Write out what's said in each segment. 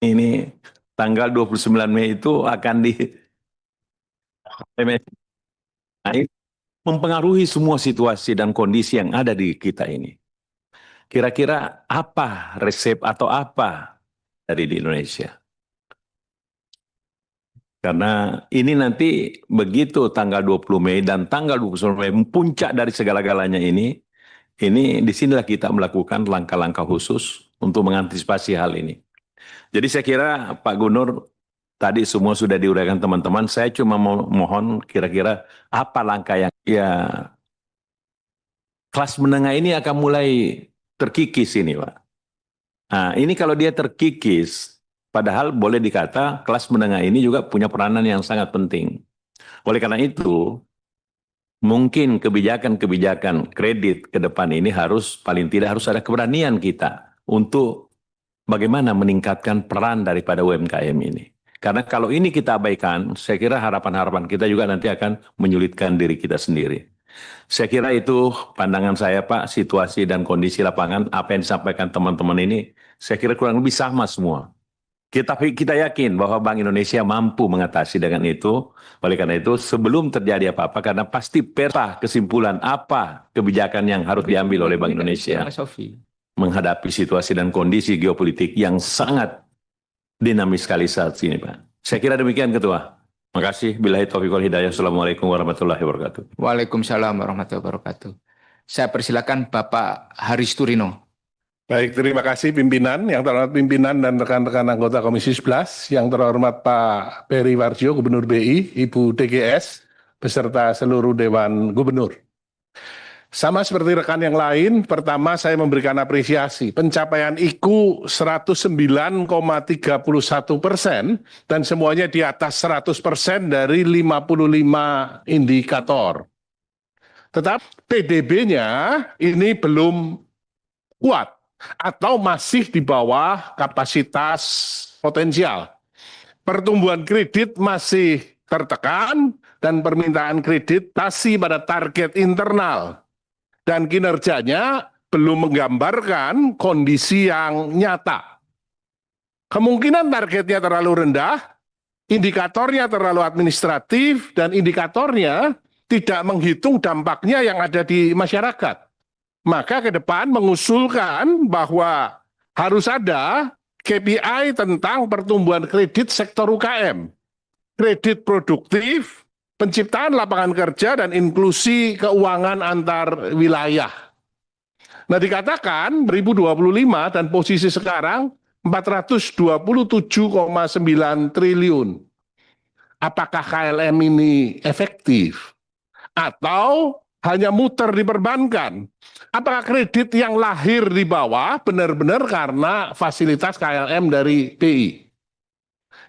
Ini tanggal 29 Mei itu akan di Nah, ini mempengaruhi semua situasi dan kondisi yang ada di kita ini. Kira-kira apa resep atau apa dari di Indonesia? Karena ini nanti begitu tanggal 20 Mei dan tanggal 29 Mei puncak dari segala-galanya ini disinilah kita melakukan langkah-langkah khusus untuk mengantisipasi hal ini. Jadi saya kira Pak Gubernur tadi semua sudah diuraikan teman-teman. Saya cuma mohon kira-kira apa langkah yang ya kelas menengah ini akan mulai terkikis ini, Pak. Nah, ini kalau dia terkikis, padahal boleh dikata kelas menengah ini juga punya peranan yang sangat penting. Oleh karena itu, mungkin kebijakan-kebijakan kredit ke depan ini paling tidak harus ada keberanian kita untuk bagaimana meningkatkan peran daripada UMKM ini. Karena kalau ini kita abaikan, saya kira harapan-harapan kita juga nanti akan menyulitkan diri kita sendiri. Saya kira itu pandangan saya, Pak, situasi dan kondisi lapangan, apa yang disampaikan teman-teman ini, saya kira kurang lebih sama semua. Kita yakin bahwa Bank Indonesia mampu mengatasi dengan itu. Oleh karena itu, sebelum terjadi apa-apa, karena pasti peta kesimpulan apa kebijakan yang harus diambil oleh Bank Indonesia menghadapi situasi dan kondisi geopolitik yang sangat dinamis sekali saat ini, Pak. Saya kira demikian, Ketua. Terima kasih. Billahi taufiq wal hidayah. Assalamualaikum warahmatullahi wabarakatuh. Waalaikumsalam warahmatullahi wabarakatuh. Saya persilakan Bapak Haris Turino. Baik, terima kasih pimpinan, yang terhormat pimpinan dan rekan-rekan anggota Komisi 11, yang terhormat Pak Peri Warjo, Gubernur BI, Ibu DGS, beserta seluruh Dewan Gubernur. Sama seperti rekan yang lain, pertama saya memberikan apresiasi pencapaian IKU 109,31% dan semuanya di atas 100% dari 55 indikator. Tetapi PDB-nya ini belum kuat atau masih di bawah kapasitas potensial. Pertumbuhan kredit masih tertekan dan permintaan kredit masih pada target internal. Dan kinerjanya belum menggambarkan kondisi yang nyata. Kemungkinan targetnya terlalu rendah, indikatornya terlalu administratif, dan indikatornya tidak menghitung dampaknya yang ada di masyarakat. Maka ke depan mengusulkan bahwa harus ada KPI tentang pertumbuhan kredit sektor UKM, kredit produktif, penciptaan lapangan kerja, dan inklusi keuangan antar wilayah. Nah, dikatakan 2025 dan posisi sekarang 427,9 triliun. Apakah KLM ini efektif? Atau hanya muter di perbankan? Apakah kredit yang lahir di bawah benar-benar karena fasilitas KLM dari BI?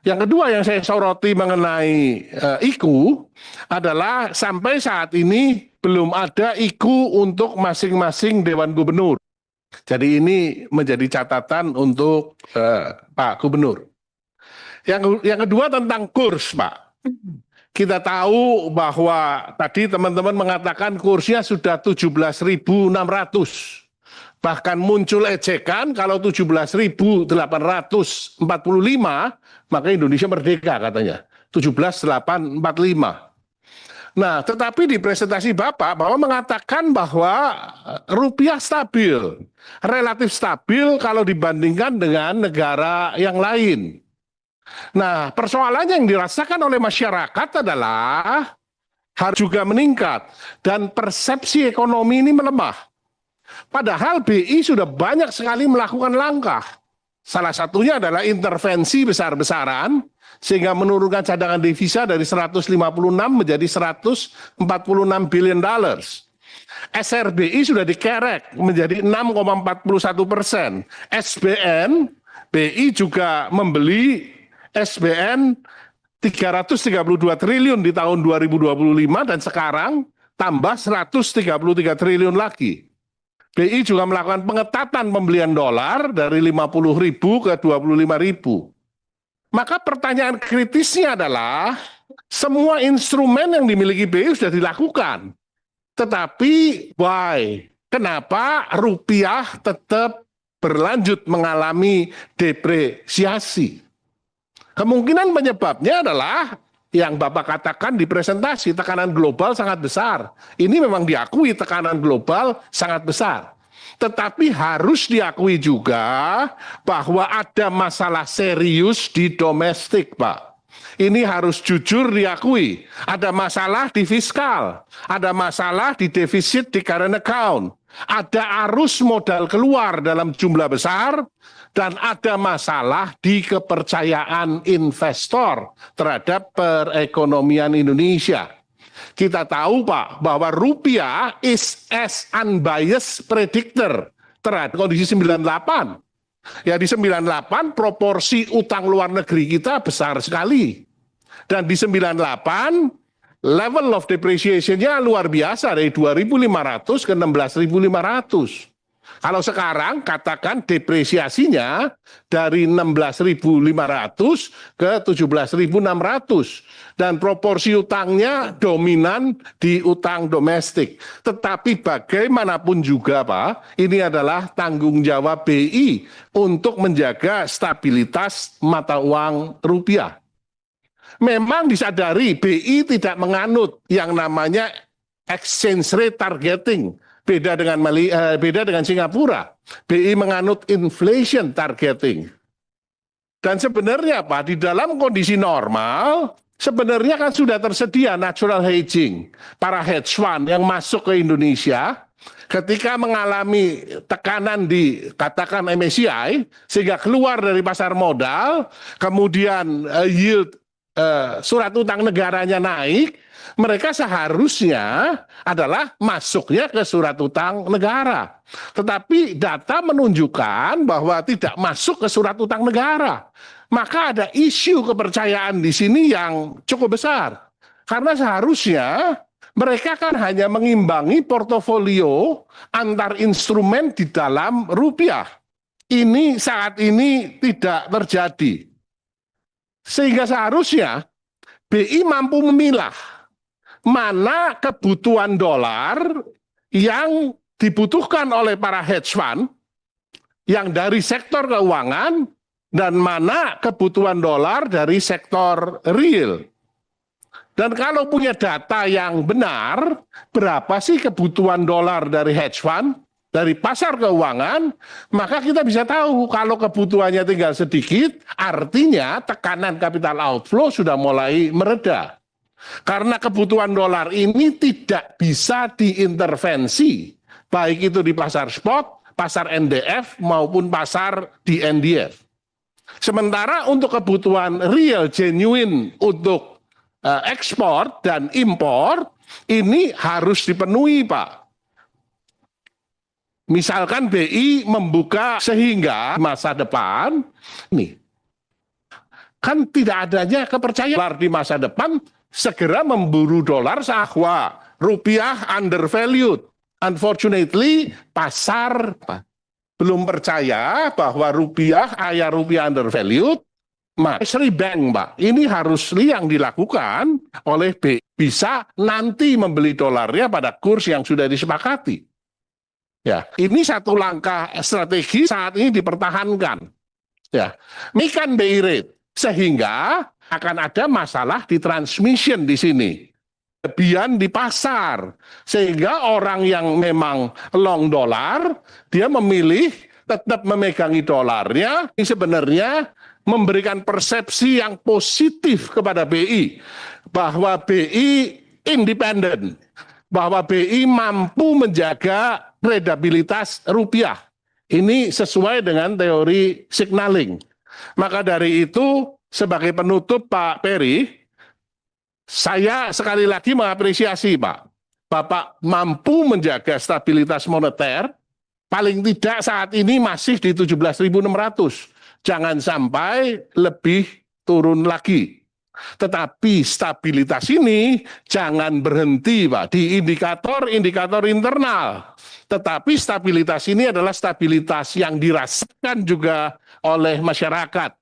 Yang kedua yang saya soroti mengenai IKU adalah sampai saat ini belum ada IKU untuk masing-masing Dewan Gubernur. Jadi ini menjadi catatan untuk Pak Gubernur. Yang kedua tentang kurs, Pak. Kita tahu bahwa tadi teman-teman mengatakan kursnya sudah 17.600. Bahkan muncul ejekan kalau 17.845 maka Indonesia merdeka katanya. 17.845. Nah, tetapi di presentasi Bapak mengatakan bahwa rupiah stabil, relatif stabil kalau dibandingkan dengan negara yang lain. Nah, persoalannya yang dirasakan oleh masyarakat adalah harus juga meningkat dan persepsi ekonomi ini melemah. Padahal BI sudah banyak sekali melakukan langkah. Salah satunya adalah intervensi besar-besaran sehingga menurunkan cadangan devisa dari 156 menjadi 146 billion dollars. SRBI sudah dikerek menjadi 6,41%. SBN, BI juga membeli SBN 332 triliun di tahun 2025 dan sekarang tambah 133 triliun lagi. BI juga melakukan pengetatan pembelian dolar dari 50.000 ke 25.000. Maka pertanyaan kritisnya adalah semua instrumen yang dimiliki BI sudah dilakukan. Tetapi why? Kenapa rupiah tetap berlanjut mengalami depresiasi? Kemungkinan penyebabnya adalah yang Bapak katakan di presentasi, tekanan global sangat besar. Ini memang diakui tekanan global sangat besar. Tetapi harus diakui juga bahwa ada masalah serius di domestik, Pak. Ini harus jujur diakui. Ada masalah di fiskal, ada masalah di defisit di current account, ada arus modal keluar dalam jumlah besar, dan ada masalah di kepercayaan investor terhadap perekonomian Indonesia. Kita tahu, Pak, bahwa rupiah is as unbiased predictor terhadap kondisi 98. Ya, di 98 proporsi utang luar negeri kita besar sekali. Dan di 98 level of depreciation-nya luar biasa dari 2.500 ke 16.500. Kalau sekarang katakan depresiasinya dari 16.500 ke 17.600 dan proporsi utangnya dominan di utang domestik. Tetapi bagaimanapun juga, Pak, ini adalah tanggung jawab BI untuk menjaga stabilitas mata uang rupiah. Memang disadari BI tidak menganut yang namanya exchange rate targeting. Beda dengan Singapura. BI menganut inflation targeting. Dan sebenarnya, Pak, di dalam kondisi normal, sebenarnya kan sudah tersedia natural hedging. Para hedge fund yang masuk ke Indonesia, ketika mengalami tekanan di katakan MSCI, sehingga keluar dari pasar modal, kemudian yield surat utang negaranya naik, mereka seharusnya adalah masuknya ke surat utang negara. Tetapi data menunjukkan bahwa tidak masuk ke surat utang negara. Maka ada isu kepercayaan di sini yang cukup besar. Karena seharusnya mereka kan hanya mengimbangi portofolio antar instrumen di dalam rupiah. Ini saat ini tidak terjadi. Sehingga seharusnya BI mampu memilah mana kebutuhan dolar yang dibutuhkan oleh para hedge fund yang dari sektor keuangan dan mana kebutuhan dolar dari sektor real. Dan kalau punya data yang benar, berapa sih kebutuhan dolar dari hedge fund, dari pasar keuangan, maka kita bisa tahu kalau kebutuhannya tinggal sedikit, artinya tekanan capital outflow sudah mulai mereda. Karena kebutuhan dolar ini tidak bisa diintervensi, baik itu di pasar spot, pasar NDF, maupun pasar di NDF. Sementara untuk kebutuhan real, genuine untuk ekspor dan impor, ini harus dipenuhi, Pak. Misalkan BI membuka sehingga masa depan, ini kan tidak adanya kepercayaan di masa depan, segera memburu dolar sahwa, rupiah undervalued. Unfortunately, pasar belum percaya bahwa rupiah undervalued, maka bank, Pak. Ini harus yang dilakukan oleh BI. Bisa nanti membeli dolarnya pada kurs yang sudah disepakati. Ya, ini satu langkah strategi saat ini dipertahankan. Ya, ini kan BI rate, sehingga akan ada masalah di transmission di sini. Kelebihan di pasar. Sehingga orang yang memang long dolar, dia memilih tetap memegangi dolarnya. Ini sebenarnya memberikan persepsi yang positif kepada BI. Bahwa BI independen. Bahwa BI mampu menjaga kredibilitas rupiah. Ini sesuai dengan teori signaling. Maka dari itu, sebagai penutup Pak Peri, saya sekali lagi mengapresiasi Pak. Bapak mampu menjaga stabilitas moneter, paling tidak saat ini masih di 17.600. Jangan sampai lebih turun lagi. Tetapi stabilitas ini jangan berhenti Pak di indikator-indikator internal. Tetapi stabilitas ini adalah stabilitas yang dirasakan juga oleh masyarakat.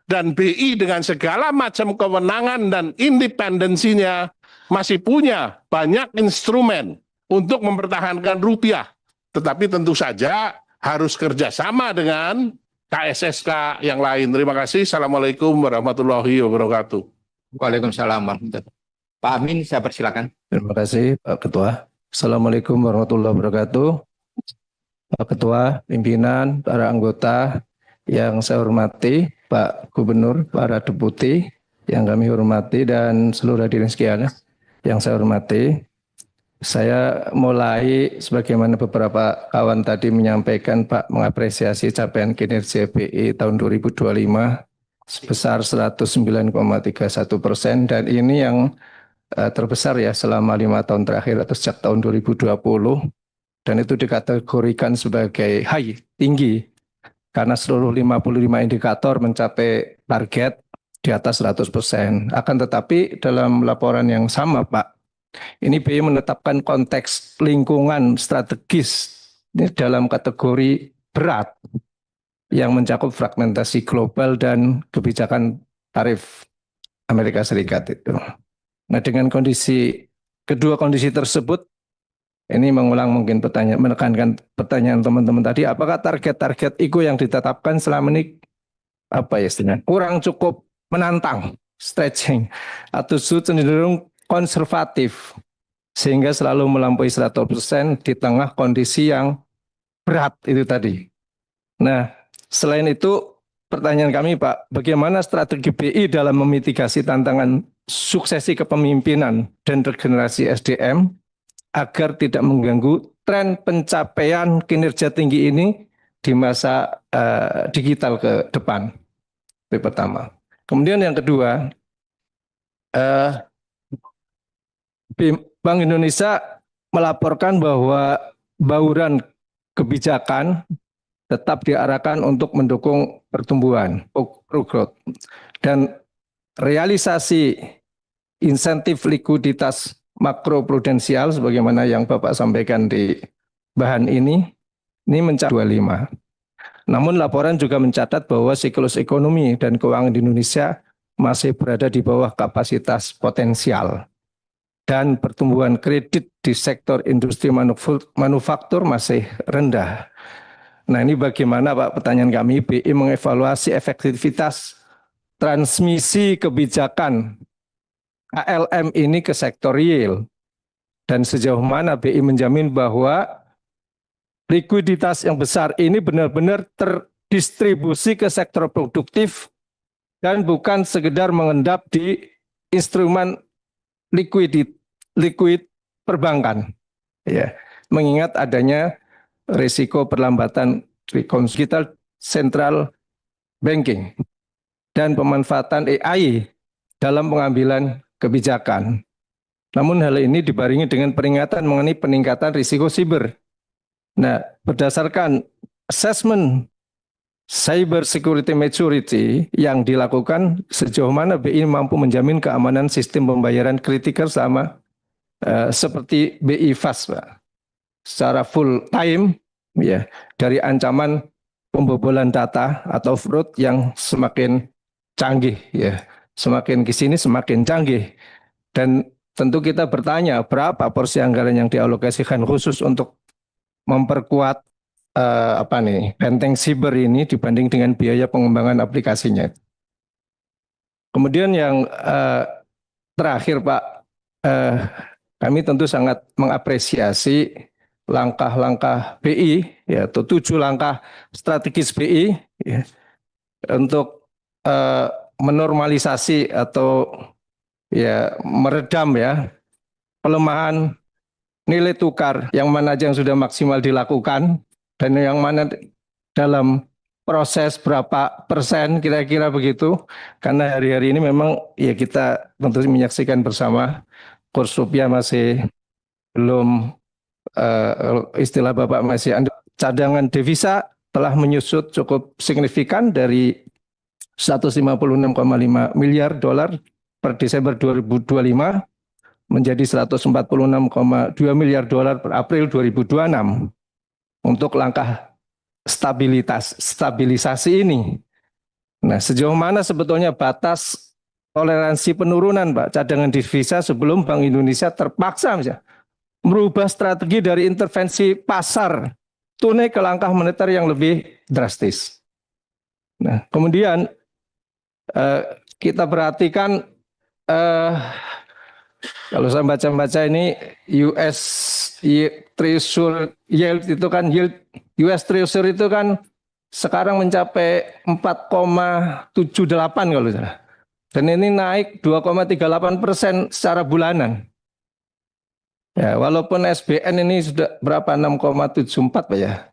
Dan BI dengan segala macam kewenangan dan independensinya masih punya banyak instrumen untuk mempertahankan rupiah. Tetapi tentu saja harus kerjasama dengan KSSK yang lain. Terima kasih. Assalamualaikum warahmatullahi wabarakatuh. Waalaikumsalam warahmatullahi wabarakatuh. Pak Amin, saya persilakan. Terima kasih Pak Ketua. Assalamualaikum warahmatullahi wabarakatuh. Pak Ketua, pimpinan, para anggota yang saya hormati, Pak Gubernur, para deputi yang kami hormati, dan seluruh hadirin sekalian yang saya hormati. Saya mulai sebagaimana beberapa kawan tadi menyampaikan, Pak, mengapresiasi capaian kinerja BI tahun 2025 sebesar 109,31%, dan ini yang terbesar ya selama 5 tahun terakhir atau sejak tahun 2020, dan itu dikategorikan sebagai high, tinggi, karena seluruh 55 indikator mencapai target di atas 100%. Akan tetapi dalam laporan yang sama, Pak, ini BI menetapkan konteks lingkungan strategis ini dalam kategori berat yang mencakup fragmentasi global dan kebijakan tarif Amerika Serikat itu. Nah, dengan kedua kondisi tersebut, ini mengulang mungkin menekankan pertanyaan teman-teman tadi, apakah target-target itu yang ditetapkan selama ini istilahnya kurang cukup menantang, stretching, atau cenderung konservatif sehingga selalu melampaui 100% di tengah kondisi yang berat itu tadi. Nah, selain itu pertanyaan kami, Pak, bagaimana strategi BI dalam memitigasi tantangan suksesi kepemimpinan dan regenerasi SDM agar tidak mengganggu tren pencapaian kinerja tinggi ini di masa digital ke depan? Itu pertama. Kemudian yang kedua, Bank Indonesia melaporkan bahwa bauran kebijakan tetap diarahkan untuk mendukung pertumbuhan, growth, dan realisasi insentif likuiditas makroprudensial sebagaimana yang Bapak sampaikan di bahan ini mencapai 25. Namun laporan juga mencatat bahwa siklus ekonomi dan keuangan di Indonesia masih berada di bawah kapasitas potensial. Dan pertumbuhan kredit di sektor industri manufaktur masih rendah. Nah, ini bagaimana, Pak, pertanyaan kami, BI mengevaluasi efektivitas transmisi kebijakan ALM ini ke sektor real, dan sejauh mana BI menjamin bahwa likuiditas yang besar ini benar-benar terdistribusi ke sektor produktif dan bukan sekedar mengendap di instrumen likuid perbankan, ya, mengingat adanya risiko perlambatan digital central banking dan pemanfaatan AI dalam pengambilan kebijakan. Namun hal ini dibarengi dengan peringatan mengenai peningkatan risiko siber. Nah, berdasarkan assessment cyber security maturity yang dilakukan, sejauh mana BI mampu menjamin keamanan sistem pembayaran kritikal sama seperti BI Fast, Pak, secara full time, ya, dari ancaman pembobolan data atau fraud yang semakin canggih, ya, semakin ke sini semakin canggih. Dan tentu kita bertanya berapa porsi anggaran yang dialokasikan khusus untuk memperkuat benteng siber ini dibanding dengan biaya pengembangan aplikasinya. Kemudian yang terakhir, Pak, kami tentu sangat mengapresiasi langkah-langkah BI, yaitu 7 langkah strategis BI, ya, untuk menormalisasi atau ya meredam ya pelemahan nilai tukar, yang mana aja yang sudah maksimal dilakukan dan yang mana dalam proses berapa persen kira-kira begitu, karena hari-hari ini memang ya kita tentu menyaksikan bersama kurs rupiah masih belum istilah Bapak masih cadangan devisa telah menyusut cukup signifikan dari 156,5 miliar dolar per Desember 2025 menjadi 146,2 miliar dolar per April 2026 untuk langkah stabilisasi ini. Nah, sejauh mana sebetulnya batas toleransi penurunan, Pak, cadangan devisa sebelum Bank Indonesia terpaksa misalnya merubah strategi dari intervensi pasar tunai ke langkah moneter yang lebih drastis. Nah, kemudian kita perhatikan kalau saya baca-baca ini US Treasury yield itu kan US Treasury itu kan sekarang mencapai 4,78 kalau salah. Dan ini naik 2,38% secara bulanan. Ya, walaupun SBN ini sudah berapa 6,74 Pak ya.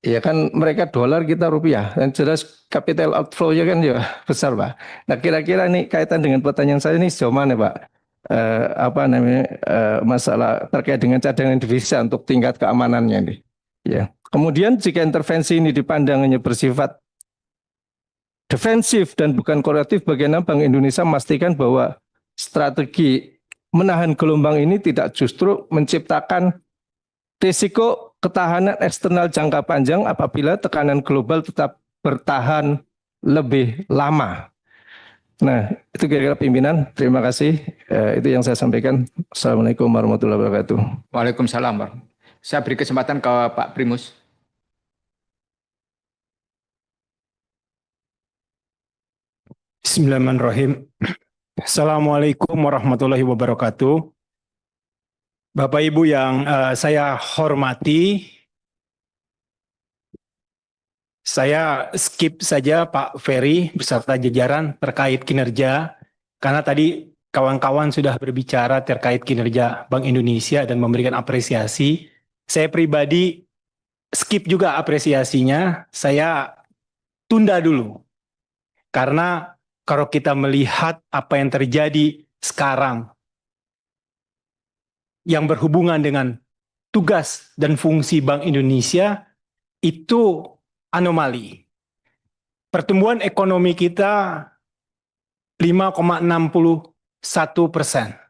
Ya kan mereka dolar kita rupiah dan jelas capital outflow-nya kan ya besar Pak. Nah kira-kira ini kaitan dengan pertanyaan saya ini sejauh mana Pak? Masalah terkait dengan cadangan devisa untuk tingkat keamanannya ini. Ya. Kemudian jika intervensi ini dipandang hanya bersifat defensif dan bukan korektif, bagaimana Bank Indonesia memastikan bahwa strategi menahan gelombang ini tidak justru menciptakan risiko ketahanan eksternal jangka panjang apabila tekanan global tetap bertahan lebih lama. Nah, itu kira-kira pimpinan. Terima kasih. Itu yang saya sampaikan. Assalamualaikum warahmatullahi wabarakatuh. Waalaikumsalam. Saya beri kesempatan ke Pak Primus. Bismillahirrahmanirrahim. Assalamualaikum warahmatullahi wabarakatuh. Bapak Ibu yang saya hormati, saya skip saja Pak Ferry beserta jajaran terkait kinerja, karena tadi kawan-kawan sudah berbicara terkait kinerja Bank Indonesia dan memberikan apresiasi. Saya pribadi skip juga apresiasinya, saya tunda dulu. Karena kalau kita melihat apa yang terjadi sekarang, yang berhubungan dengan tugas dan fungsi Bank Indonesia, itu anomali. Pertumbuhan ekonomi kita 5,61%.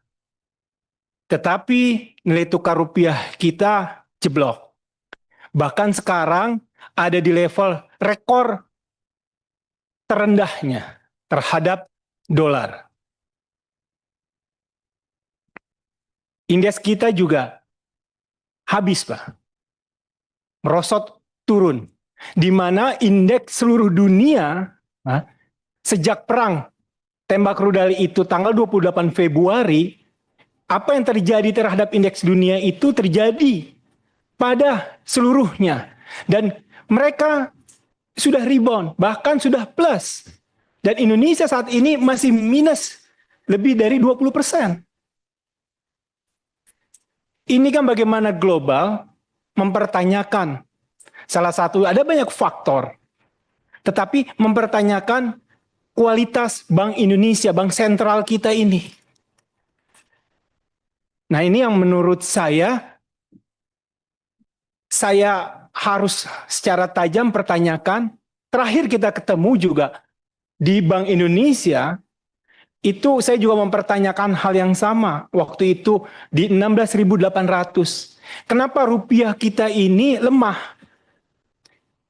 Tetapi nilai tukar rupiah kita jeblok. Bahkan sekarang ada di level rekor terendahnya terhadap dolar. Indeks kita juga habis, Pak. Merosot turun. Di mana indeks seluruh dunia sejak perang tembak rudal itu tanggal 28 Februari, apa yang terjadi terhadap indeks dunia itu terjadi pada seluruhnya. Dan mereka sudah rebound, bahkan sudah plus. Dan Indonesia saat ini masih minus lebih dari 20%. Ini kan bagaimana global mempertanyakan, salah satu ada banyak faktor, tetapi mempertanyakan kualitas Bank Indonesia, bank sentral kita ini. Nah ini yang menurut saya harus secara tajam pertanyakan. Terakhir kita ketemu juga di Bank Indonesia, itu saya juga mempertanyakan hal yang sama. Waktu itu di 16.800. Kenapa rupiah kita ini lemah?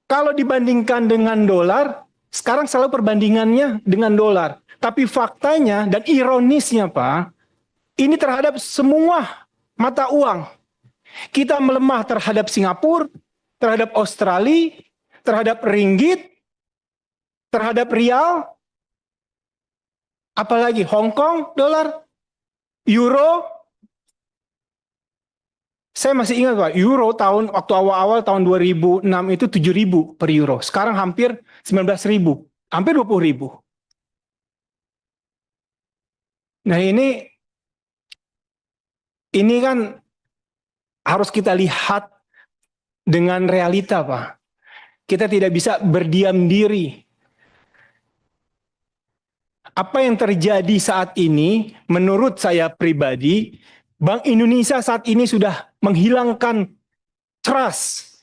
Kalau dibandingkan dengan dolar, sekarang selalu perbandingannya dengan dolar. Tapi faktanya dan ironisnya Pak, ini terhadap semua mata uang. Kita melemah terhadap Singapura, terhadap Australia, terhadap ringgit, terhadap rial, apalagi Hong Kong, dolar, euro. Saya masih ingat Pak, euro waktu awal-awal tahun 2006 itu 7.000 per euro. Sekarang hampir 19.000, hampir 20.000. Nah ini kan harus kita lihat dengan realita Pak. Kita tidak bisa berdiam diri. Apa yang terjadi saat ini, menurut saya pribadi, Bank Indonesia saat ini sudah menghilangkan trust.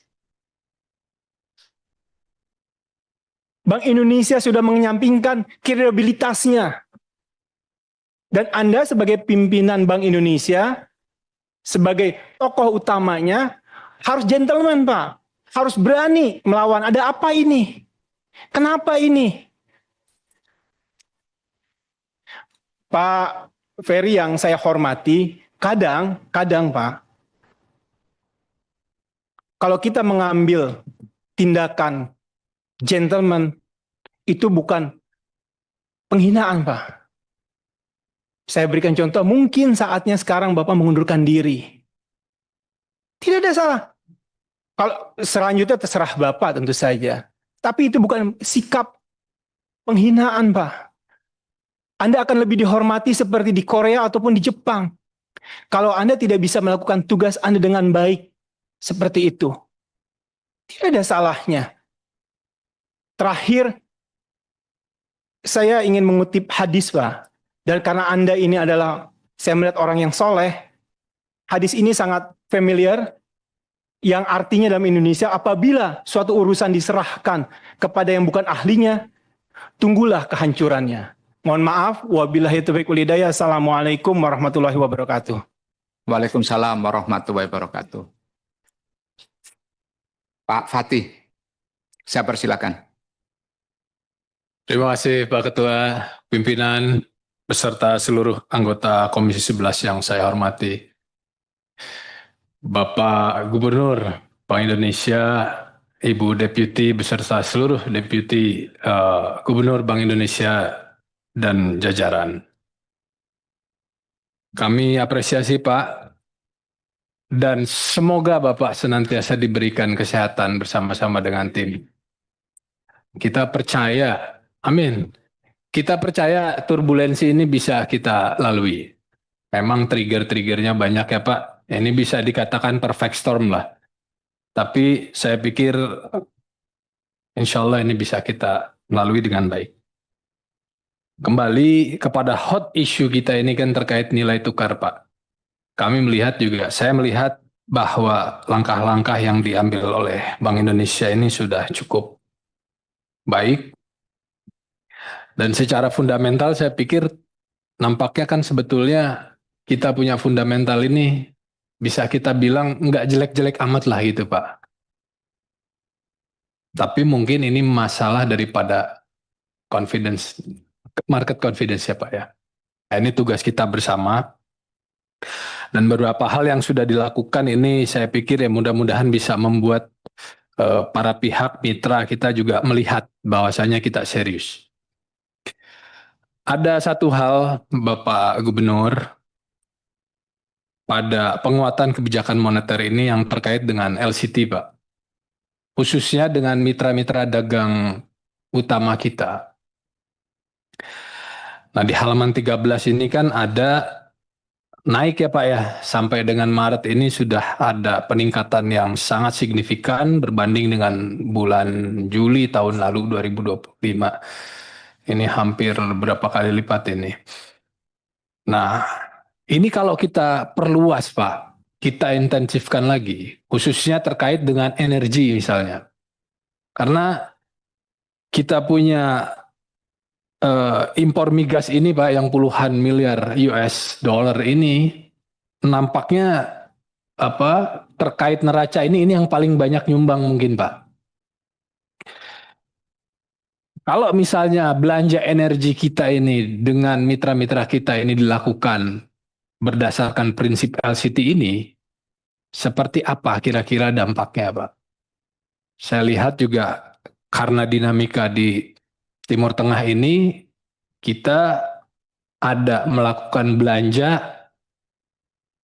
Bank Indonesia sudah menyampingkan kredibilitasnya. Dan Anda sebagai pimpinan Bank Indonesia, sebagai tokoh utamanya, harus gentleman Pak. Harus berani melawan. Ada apa ini? Kenapa ini? Pak Ferry yang saya hormati, kadang Pak, kalau kita mengambil tindakan gentleman itu bukan penghinaan, Pak. Saya berikan contoh, mungkin saatnya sekarang Bapak mengundurkan diri. Tidak ada salah. Kalau selanjutnya terserah Bapak tentu saja. Tapi itu bukan sikap penghinaan, Pak. Anda akan lebih dihormati seperti di Korea ataupun di Jepang. Kalau Anda tidak bisa melakukan tugas Anda dengan baik seperti itu. Tidak ada salahnya. Terakhir, saya ingin mengutip hadis, Pak. Dan karena Anda ini adalah, saya melihat orang yang soleh, hadis ini sangat familiar, yang artinya dalam Indonesia, apabila suatu urusan diserahkan kepada yang bukan ahlinya, tunggulah kehancurannya. Mohon maaf, wabillahi taufiq wal hidayah. Assalamualaikum warahmatullahi wabarakatuh. Waalaikumsalam warahmatullahi wabarakatuh. Pak Fatih, saya persilakan. Terima kasih Pak Ketua, pimpinan, beserta seluruh anggota Komisi 11 yang saya hormati. Bapak Gubernur Bank Indonesia, Ibu Deputi beserta seluruh Deputi Gubernur Bank Indonesia dan jajaran. Kami apresiasi Pak, dan semoga Bapak senantiasa diberikan kesehatan bersama-sama dengan tim. Kita percaya, amin. Kita percaya turbulensi ini bisa kita lalui. Memang trigger-triggernya banyak ya Pak. Ini bisa dikatakan perfect storm lah. Tapi saya pikir insya Allah ini bisa kita lalui dengan baik. Kembali kepada hot issue kita ini kan terkait nilai tukar Pak. Kami melihat juga, saya melihat bahwa langkah-langkah yang diambil oleh Bank Indonesia ini sudah cukup baik. Dan secara fundamental saya pikir nampaknya kan sebetulnya kita punya fundamental ini bisa kita bilang nggak jelek-jelek amat lah gitu Pak. Tapi mungkin ini masalah daripada confidence, market confidence ya Pak ya. Nah, ini tugas kita bersama. Dan beberapa hal yang sudah dilakukan ini saya pikir ya mudah-mudahan bisa membuat para pihak mitra kita juga melihat bahwasanya kita serius. Ada satu hal Bapak Gubernur, pada penguatan kebijakan moneter ini yang terkait dengan LCT Pak. Khususnya dengan mitra-mitra dagang utama kita. Nah di halaman 13 ini kan ada naik ya Pak ya, sampai dengan Maret ini sudah ada peningkatan yang sangat signifikan berbanding dengan bulan Juli tahun lalu 2025. Ini hampir berapa kali lipat ini. Nah, ini kalau kita perluas Pak, kita intensifkan lagi, khususnya terkait dengan energi misalnya. Karena kita punya impor migas ini Pak yang puluhan miliar US dollar ini nampaknya terkait neraca ini yang paling banyak nyumbang mungkin Pak. Kalau misalnya belanja energi kita ini dengan mitra-mitra kita ini dilakukan berdasarkan prinsip LCT ini, seperti apa kira-kira dampaknya Pak? Saya lihat juga karena dinamika di Timur Tengah ini, kita ada melakukan belanja,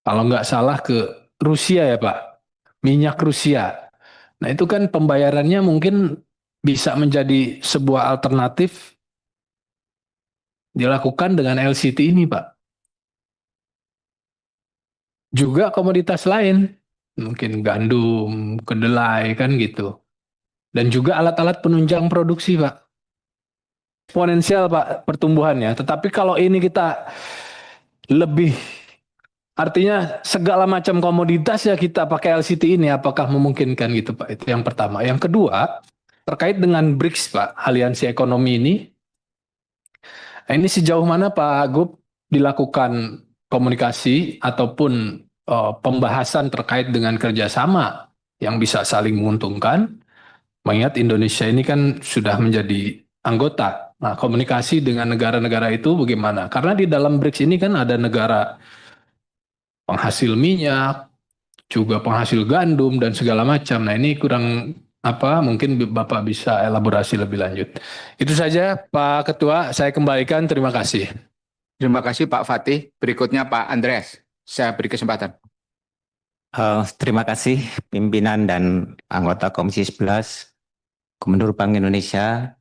kalau nggak salah ke Rusia ya Pak, minyak Rusia. Nah itu kan pembayarannya mungkin bisa menjadi sebuah alternatif dilakukan dengan LCT ini Pak. Juga komoditas lain, mungkin gandum, kedelai kan gitu. Dan juga alat-alat penunjang produksi Pak. Eksponensial Pak pertumbuhannya, tetapi kalau ini kita lebih, artinya segala macam komoditas ya kita pakai LCT ini, apakah memungkinkan gitu Pak? Itu yang pertama. Yang kedua, terkait dengan BRICS Pak, aliansi ekonomi ini, nah ini sejauh mana Pak Gub dilakukan komunikasi ataupun pembahasan terkait dengan kerjasama yang bisa saling menguntungkan, mengingat Indonesia ini kan sudah menjadi anggota. Nah komunikasi dengan negara-negara itu bagaimana? Karena di dalam BRICS ini kan ada negara penghasil minyak, juga penghasil gandum dan segala macam. Nah, ini kurang apa, mungkin Bapak bisa elaborasi lebih lanjut. Itu saja Pak Ketua, saya kembalikan, terima kasih. Terima kasih Pak Fatih. Berikutnya Pak Andreas. Saya beri kesempatan. Terima kasih pimpinan dan anggota Komisi 11, Gubernur Bank Indonesia,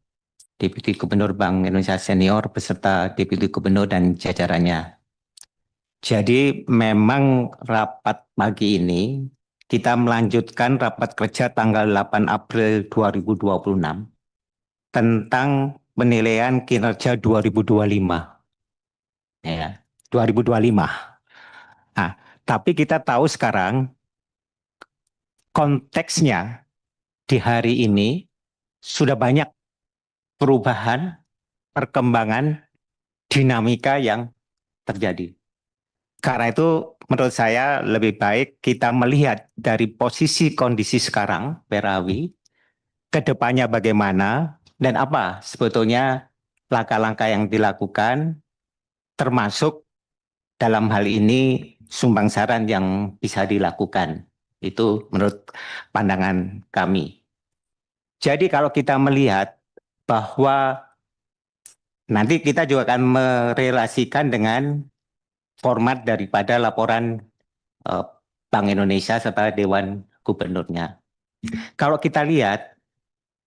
Deputi Gubernur Bank Indonesia Senior, beserta Deputi Gubernur dan jajarannya. Jadi memang rapat pagi ini kita melanjutkan rapat kerja tanggal 8 April 2026 tentang penilaian kinerja 2025. Ya, 2025. Nah, tapi kita tahu sekarang konteksnya di hari ini sudah banyak perubahan, perkembangan, dinamika yang terjadi. Karena itu menurut saya lebih baik kita melihat dari posisi kondisi sekarang, Perawi, ke depannya bagaimana dan apa sebetulnya langkah-langkah yang dilakukan, termasuk dalam hal ini sumbang saran yang bisa dilakukan. Itu menurut pandangan kami. Jadi kalau kita melihat bahwa nanti kita juga akan merelasikan dengan format daripada laporan Bank Indonesia serta Dewan Gubernurnya. Kalau kita lihat,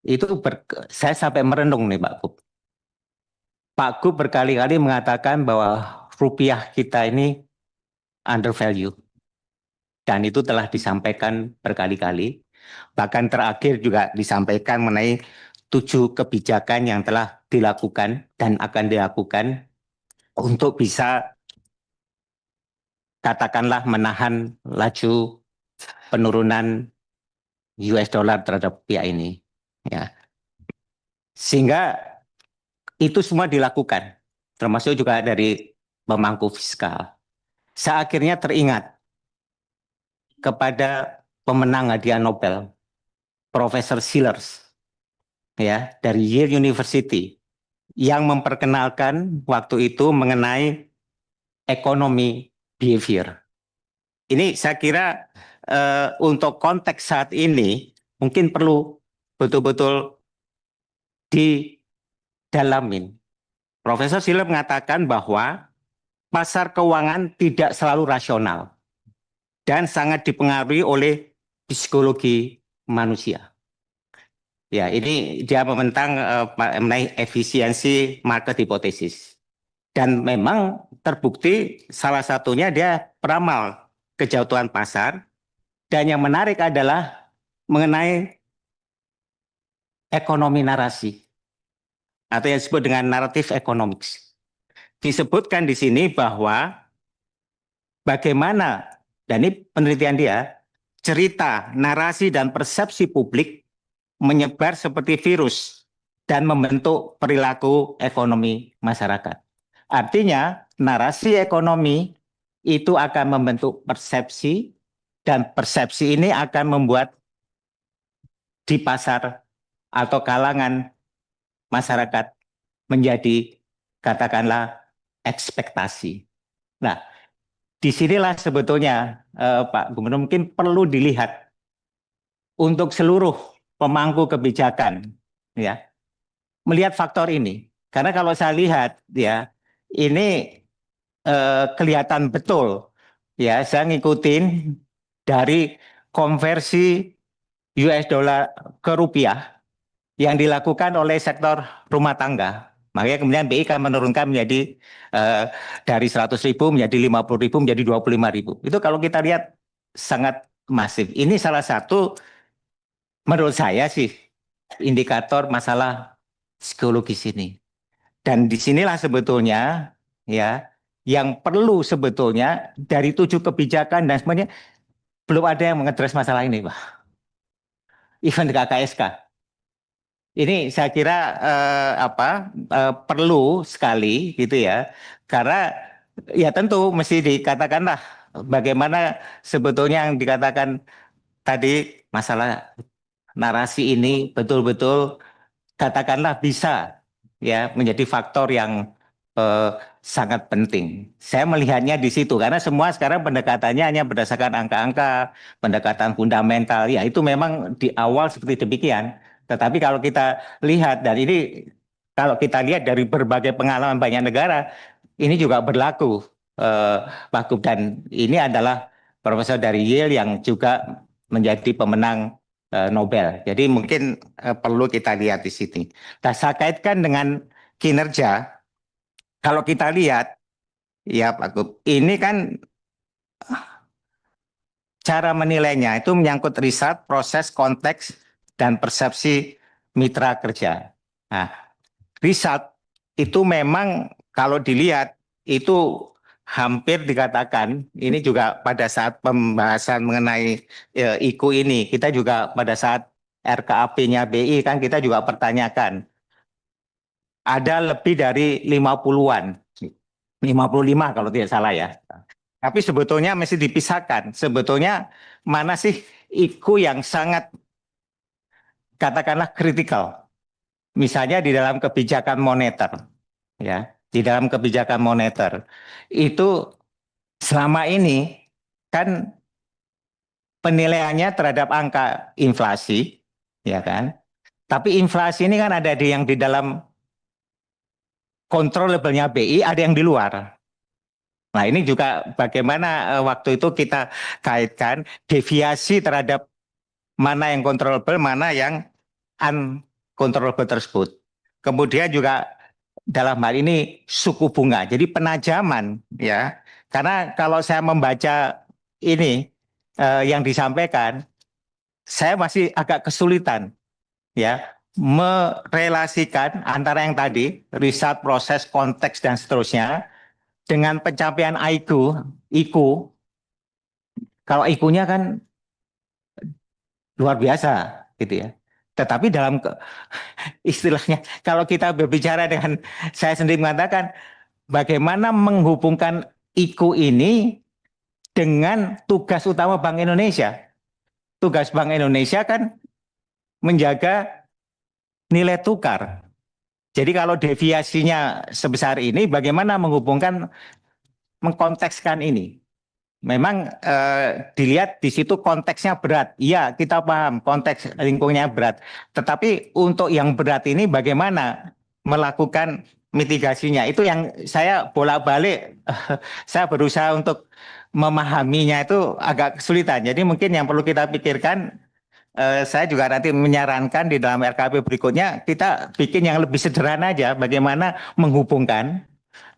itu saya sampai merenung nih Pak Gub. Pak Gub berkali-kali mengatakan bahwa rupiah kita ini undervalue. Dan itu telah disampaikan berkali-kali. Bahkan terakhir juga disampaikan mengenai 7 kebijakan yang telah dilakukan dan akan dilakukan untuk bisa katakanlah menahan laju penurunan US dollar terhadap rupiah ini. Ya. Sehingga itu semua dilakukan, termasuk juga dari pemangku fiskal. Saya akhirnya teringat kepada pemenang hadiah Nobel, Profesor Shillers, ya, dari Yale University, yang memperkenalkan waktu itu mengenai ekonomi behavior. Ini saya kira untuk konteks saat ini mungkin perlu betul-betul didalamin. Profesor Shiller mengatakan bahwa pasar keuangan tidak selalu rasional dan sangat dipengaruhi oleh psikologi manusia. Ya, ini dia membentang mengenai efisiensi market hypothesis. Dan memang terbukti salah satunya dia peramal kejatuhan pasar. Dan yang menarik adalah mengenai ekonomi narasi atau yang disebut dengan narrative economics. Disebutkan di sini bahwa bagaimana, dan ini penelitian dia, cerita, narasi, dan persepsi publik menyebar seperti virus dan membentuk perilaku ekonomi masyarakat. Artinya, narasi ekonomi itu akan membentuk persepsi, dan persepsi ini akan membuat di pasar atau kalangan masyarakat menjadi, katakanlah, ekspektasi. Nah, disinilah sebetulnya Pak Gubernur mungkin perlu dilihat untuk seluruh pemangku kebijakan, ya, melihat faktor ini. Karena kalau saya lihat, ya, ini kelihatan betul, ya, saya ngikutin dari konversi US dollar ke rupiah yang dilakukan oleh sektor rumah tangga. Makanya kemudian BI kan menurunkan menjadi dari 100.000 menjadi 50.000 menjadi 25.000. Itu kalau kita lihat sangat masif. Ini salah satu menurut saya sih indikator masalah psikologis ini. Dan disinilah sebetulnya, ya, yang perlu sebetulnya dari 7 kebijakan dan semuanya belum ada yang mengadres masalah ini, Pak. Even di KKSK. Ini saya kira perlu sekali gitu ya, karena ya tentu mesti dikatakanlah bagaimana sebetulnya yang dikatakan tadi masalah narasi ini betul-betul katakanlah bisa ya menjadi faktor yang sangat penting. Saya melihatnya di situ karena semua sekarang pendekatannya hanya berdasarkan angka-angka, pendekatan fundamental. Ya itu memang di awal seperti demikian. Tetapi kalau kita lihat dan ini kalau kita lihat dari berbagai pengalaman banyak negara, ini juga berlaku, Pak Gub. Dan ini adalah profesor dari Yale yang juga menjadi pemenang Nobel. Jadi mungkin perlu kita lihat di sini. Nah, saya kaitkan dengan kinerja. Kalau kita lihat, ya Pak Gub, ini kan cara menilainya itu menyangkut riset, proses, konteks, dan persepsi mitra kerja. Nah, riset itu memang kalau dilihat itu hampir dikatakan, ini juga pada saat pembahasan mengenai IKU ini, kita juga pada saat RKAP-nya BI kan kita juga pertanyakan, ada lebih dari 50-an, 55 kalau tidak salah ya. Tapi sebetulnya mesti dipisahkan. Sebetulnya mana sih IKU yang sangat katakanlah kritikal. Misalnya di dalam kebijakan moneter. Ya, di dalam kebijakan moneter. Itu selama ini kan penilaiannya terhadap angka inflasi, ya kan? Tapi inflasi ini kan ada yang di dalam controllable-nya BI, ada yang di luar. Nah, ini juga bagaimana waktu itu kita kaitkan deviasi terhadap mana yang controllable, mana yang uncontrollable tersebut. Kemudian juga dalam hal ini suku bunga. Jadi penajaman ya. Karena kalau saya membaca ini yang disampaikan, saya masih agak kesulitan ya merelasikan antara yang tadi riset, proses, konteks dan seterusnya dengan pencapaian IKU. Kalau IKU-nya kan luar biasa gitu ya. Tetapi dalam istilahnya kalau kita berbicara dengan saya sendiri mengatakan bagaimana menghubungkan IKU ini dengan tugas utama Bank Indonesia. Tugas Bank Indonesia kan menjaga nilai tukar. Jadi kalau deviasinya sebesar ini bagaimana menghubungkan mengkontekskan ini? Memang dilihat di situ konteksnya berat. Iya, kita paham konteks lingkungannya berat. Tetapi untuk yang berat ini bagaimana melakukan mitigasinya? Itu yang saya bolak-balik, saya berusaha untuk memahaminya itu agak kesulitan. Jadi mungkin yang perlu kita pikirkan, saya juga nanti menyarankan di dalam RKP berikutnya, kita bikin yang lebih sederhana aja, bagaimana menghubungkan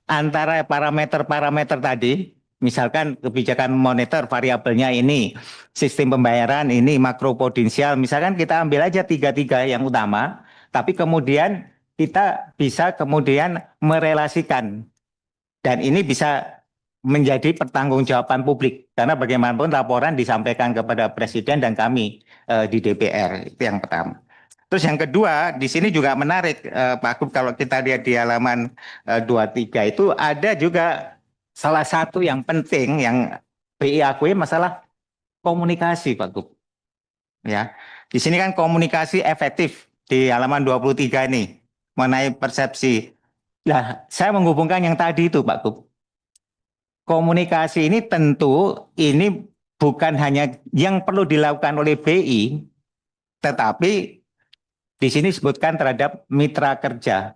antara parameter-parameter tadi, misalkan kebijakan moneter variabelnya ini, sistem pembayaran ini, makroprudensial, misalkan kita ambil aja tiga-tiga yang utama, tapi kemudian kita bisa kemudian merelasikan. Dan ini bisa menjadi pertanggungjawaban publik. Karena bagaimanapun laporan disampaikan kepada Presiden dan kami di DPR, itu yang pertama. Terus yang kedua, di sini juga menarik Pak Gub, kalau kita lihat di halaman 23 itu ada juga salah satu yang penting yang BI akui masalah komunikasi Pak Gub. Ya, di sini kan komunikasi efektif di halaman 23 ini mengenai persepsi. Nah, saya menghubungkan yang tadi itu Pak Gub. Komunikasi ini tentu ini bukan hanya yang perlu dilakukan oleh BI, tetapi di sini disebutkan terhadap mitra kerja.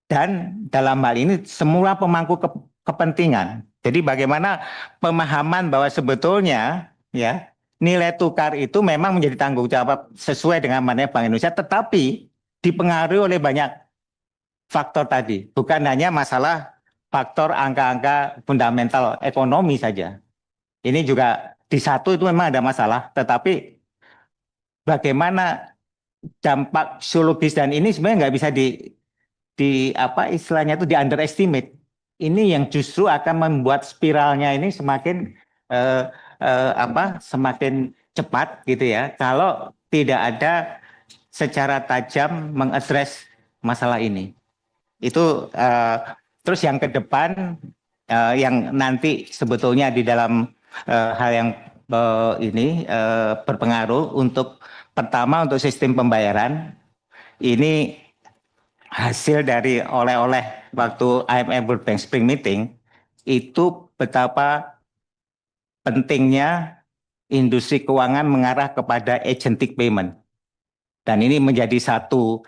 Dan dalam hal ini semua pemangku kepentingan. Jadi bagaimana pemahaman bahwa sebetulnya ya nilai tukar itu memang menjadi tanggung jawab sesuai dengan mana Bank Indonesia, tetapi dipengaruhi oleh banyak faktor tadi. Bukan hanya masalah faktor angka-angka fundamental ekonomi saja. Ini juga di satu itu memang ada masalah, tetapi bagaimana dampak psikologis dan ini sebenarnya nggak bisa di apa istilahnya itu di underestimate. Ini yang justru akan membuat spiralnya ini semakin semakin cepat gitu ya. Kalau tidak ada secara tajam mengadres masalah ini. Itu terus yang ke depan yang nanti sebetulnya di dalam hal yang ini berpengaruh untuk pertama untuk sistem pembayaran ini hasil dari oleh-oleh waktu IMF World Bank Spring Meeting itu betapa pentingnya industri keuangan mengarah kepada agentic payment. Dan ini menjadi satu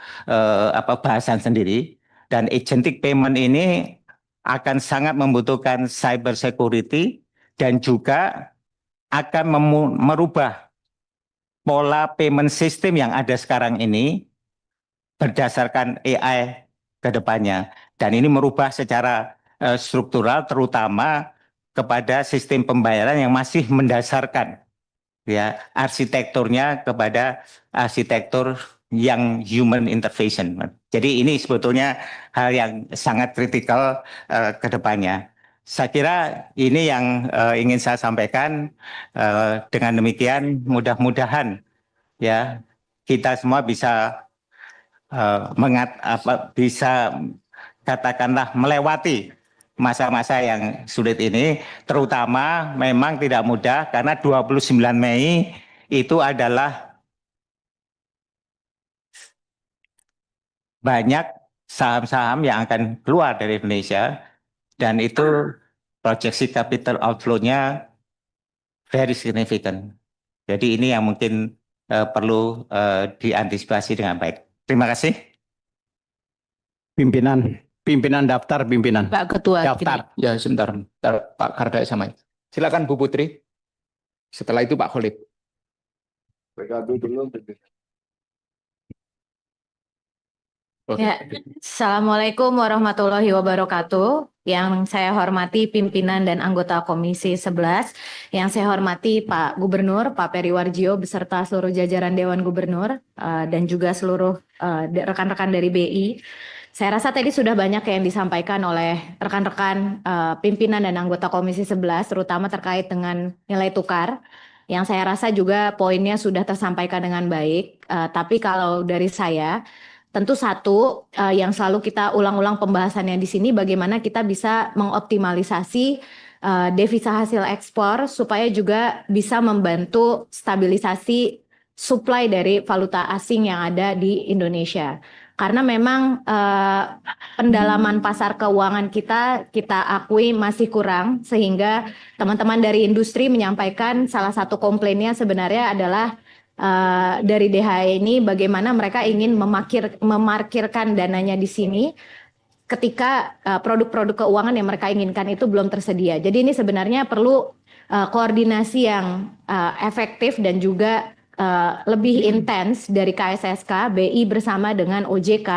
bahasan sendiri. Dan agentic payment ini akan sangat membutuhkan cyber security dan juga akan merubah pola payment system yang ada sekarang ini berdasarkan AI ke depannya. Dan ini merubah secara struktural terutama kepada sistem pembayaran yang masih mendasarkan ya arsitekturnya kepada arsitektur yang human intervention. Jadi ini sebetulnya hal yang sangat kritikal ke depannya. Saya kira ini yang ingin saya sampaikan. Dengan demikian mudah-mudahan ya kita semua bisa bisa katakanlah melewati masa-masa yang sulit ini, terutama memang tidak mudah karena 29 Mei itu adalah banyak saham-saham yang akan keluar dari Indonesia dan itu proyeksi capital outflow-nya very significant. Jadi ini yang mungkin perlu diantisipasi dengan baik. Terima kasih. Pimpinan daftar pimpinan. Pak Ketua. Daftar. Ya, sebentar. Pak Kardai sama. Silakan Bu Putri. Setelah itu Pak Khalid. Ya, Assalamualaikum warahmatullahi wabarakatuh. Yang saya hormati pimpinan dan anggota Komisi 11, yang saya hormati Pak Gubernur, Pak Periwarjio, beserta seluruh jajaran Dewan Gubernur, dan juga seluruh rekan-rekan dari BI. Saya rasa tadi sudah banyak yang disampaikan oleh rekan-rekan pimpinan dan anggota Komisi 11, terutama terkait dengan nilai tukar, yang saya rasa juga poinnya sudah tersampaikan dengan baik. Tapi kalau dari saya, tentu satu yang selalu kita ulang-ulang pembahasannya di sini, bagaimana kita bisa mengoptimalisasi devisa hasil ekspor supaya juga bisa membantu stabilisasi supply dari valuta asing yang ada di Indonesia. Karena memang pendalaman pasar keuangan kita akui masih kurang, sehingga teman-teman dari industri menyampaikan salah satu komplainnya sebenarnya adalah dari DHE ini bagaimana mereka ingin memarkirkan dananya di sini ketika produk-produk keuangan yang mereka inginkan itu belum tersedia. Jadi ini sebenarnya perlu koordinasi yang efektif dan juga lebih intens dari KSSK, BI bersama dengan OJK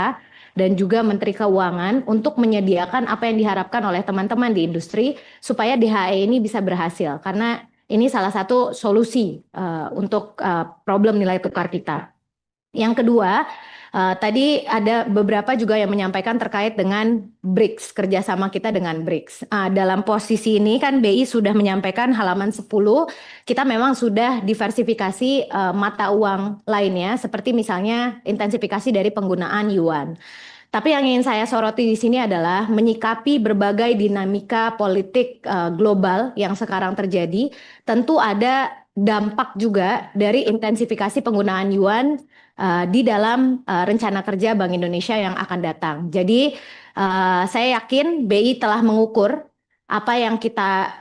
dan juga Menteri Keuangan untuk menyediakan apa yang diharapkan oleh teman-teman di industri supaya DHE ini bisa berhasil, karena ini salah satu solusi untuk problem nilai tukar kita. Yang kedua, tadi ada beberapa juga yang menyampaikan terkait dengan BRICS, kerjasama kita dengan BRICS. Dalam posisi ini kan BI sudah menyampaikan halaman 10, kita memang sudah diversifikasi mata uang lainnya, seperti misalnya intensifikasi dari penggunaan yuan. Tapi yang ingin saya soroti di sini adalah menyikapi berbagai dinamika politik global yang sekarang terjadi. Tentu ada dampak juga dari intensifikasi penggunaan yuan di dalam rencana kerja Bank Indonesia yang akan datang. Jadi saya yakin BI telah mengukur apa yang kita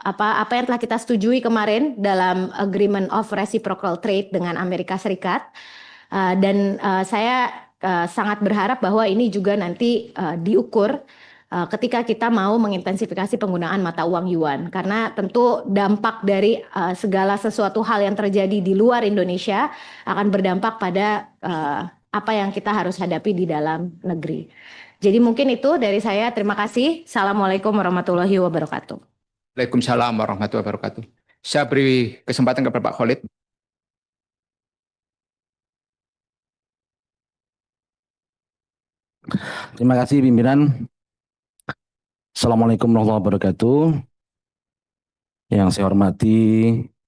apa yang telah kita setujui kemarin dalam Agreement of Reciprocal Trade dengan Amerika Serikat, dan saya sangat berharap bahwa ini juga nanti diukur ketika kita mau mengintensifikasi penggunaan mata uang yuan, karena tentu dampak dari segala sesuatu hal yang terjadi di luar Indonesia akan berdampak pada apa yang kita harus hadapi di dalam negeri. Jadi mungkin itu dari saya. Terima kasih. Assalamualaikum warahmatullahi wabarakatuh. Waalaikumsalam warahmatullahi wabarakatuh. Saya beri kesempatan kepada Pak Khalid. Terima kasih pimpinan. Assalamualaikum warahmatullahi wabarakatuh. Yang saya hormati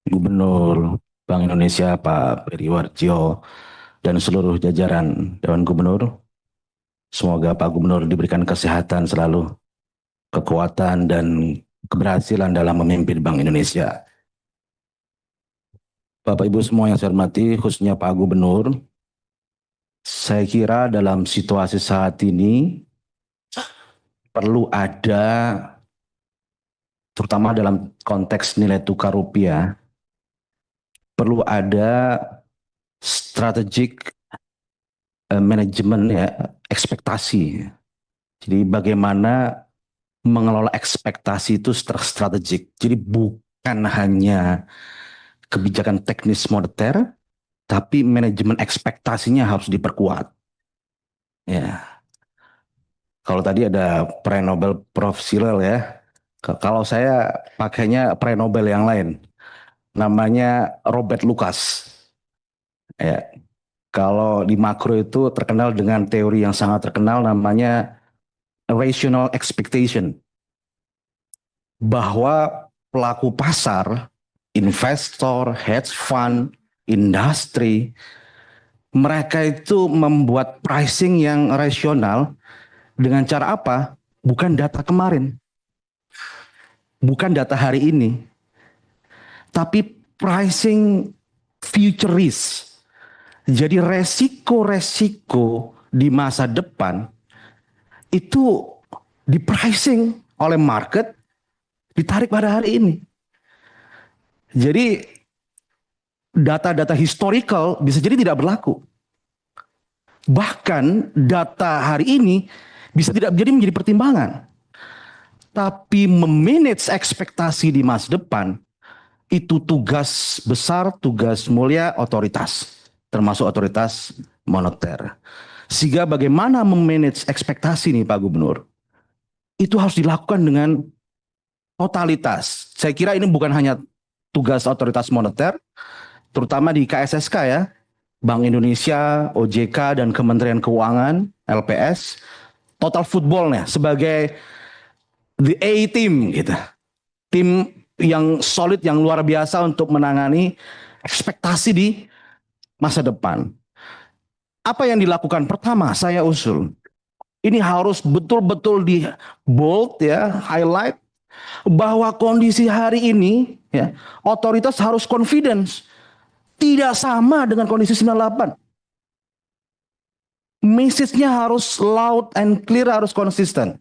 Gubernur Bank Indonesia Pak Periwarjio dan seluruh jajaran Dewan Gubernur. Semoga Pak Gubernur diberikan kesehatan selalu, kekuatan dan keberhasilan dalam memimpin Bank Indonesia. Bapak Ibu semua yang saya hormati, khususnya Pak Gubernur, Saya kira dalam situasi saat ini perlu ada, terutama dalam konteks nilai tukar rupiah, perlu ada strategic manajemen ya, ekspektasi. Jadi bagaimana mengelola ekspektasi itu strategik. Jadi bukan hanya kebijakan teknis moneter, tapi manajemen ekspektasinya harus diperkuat. Ya. Kalau tadi ada pre-Nobel Prof. Cyril ya. Kalau saya pakainya pre-Nobel yang lain. Namanya Robert Lucas. Ya. Kalau di makro itu terkenal dengan teori yang sangat terkenal namanya rational expectation. Bahwa pelaku pasar, investor, hedge fund, industri, mereka itu membuat pricing yang rasional dengan cara apa? Bukan data kemarin, bukan data hari ini, tapi pricing future risk. Jadi resiko-resiko di masa depan itu di pricing oleh market, ditarik pada hari ini. Jadi data-data historical bisa jadi tidak berlaku. Bahkan data hari ini bisa tidak menjadi pertimbangan. Tapi memanage ekspektasi di masa depan itu tugas besar, tugas mulia otoritas, termasuk otoritas moneter. Sehingga bagaimana memanage ekspektasi nih Pak Gubernur, itu harus dilakukan dengan totalitas. Saya kira ini bukan hanya tugas otoritas moneter, terutama di KSSK ya, Bank Indonesia, OJK, dan Kementerian Keuangan, LPS, total footballnya sebagai the A team gitu. Tim yang solid, yang luar biasa untuk menangani ekspektasi di masa depan. Apa yang dilakukan? Pertama, saya usul. Ini harus betul-betul di bold ya, highlight bahwa kondisi hari ini ya, otoritas harus confidence. Tidak sama dengan kondisi 98. Message-nya harus loud and clear, harus konsisten.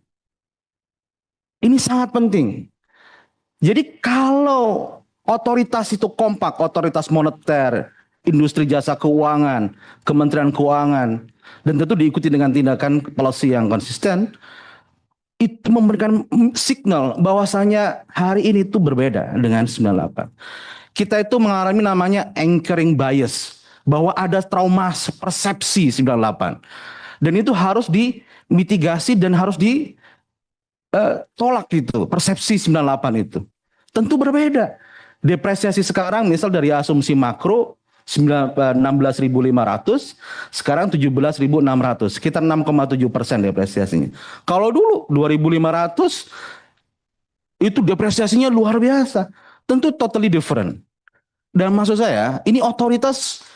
Ini sangat penting. Jadi kalau otoritas itu kompak, otoritas moneter, industri jasa keuangan, Kementerian Keuangan, dan tentu diikuti dengan tindakan policy yang konsisten, itu memberikan signal bahwasanya hari ini itu berbeda dengan 98. Kita itu mengalami namanya anchoring bias, bahwa ada trauma persepsi 98. Dan itu harus dimitigasi dan harus ditolak gitu, persepsi 98 itu. Tentu berbeda. Depresiasi sekarang misal dari asumsi makro 16.500, sekarang 17.600, sekitar 6,7% depresiasinya. Kalau dulu 2.500 itu depresiasinya luar biasa. Tentu totally different. Dan maksud saya, ini otoritas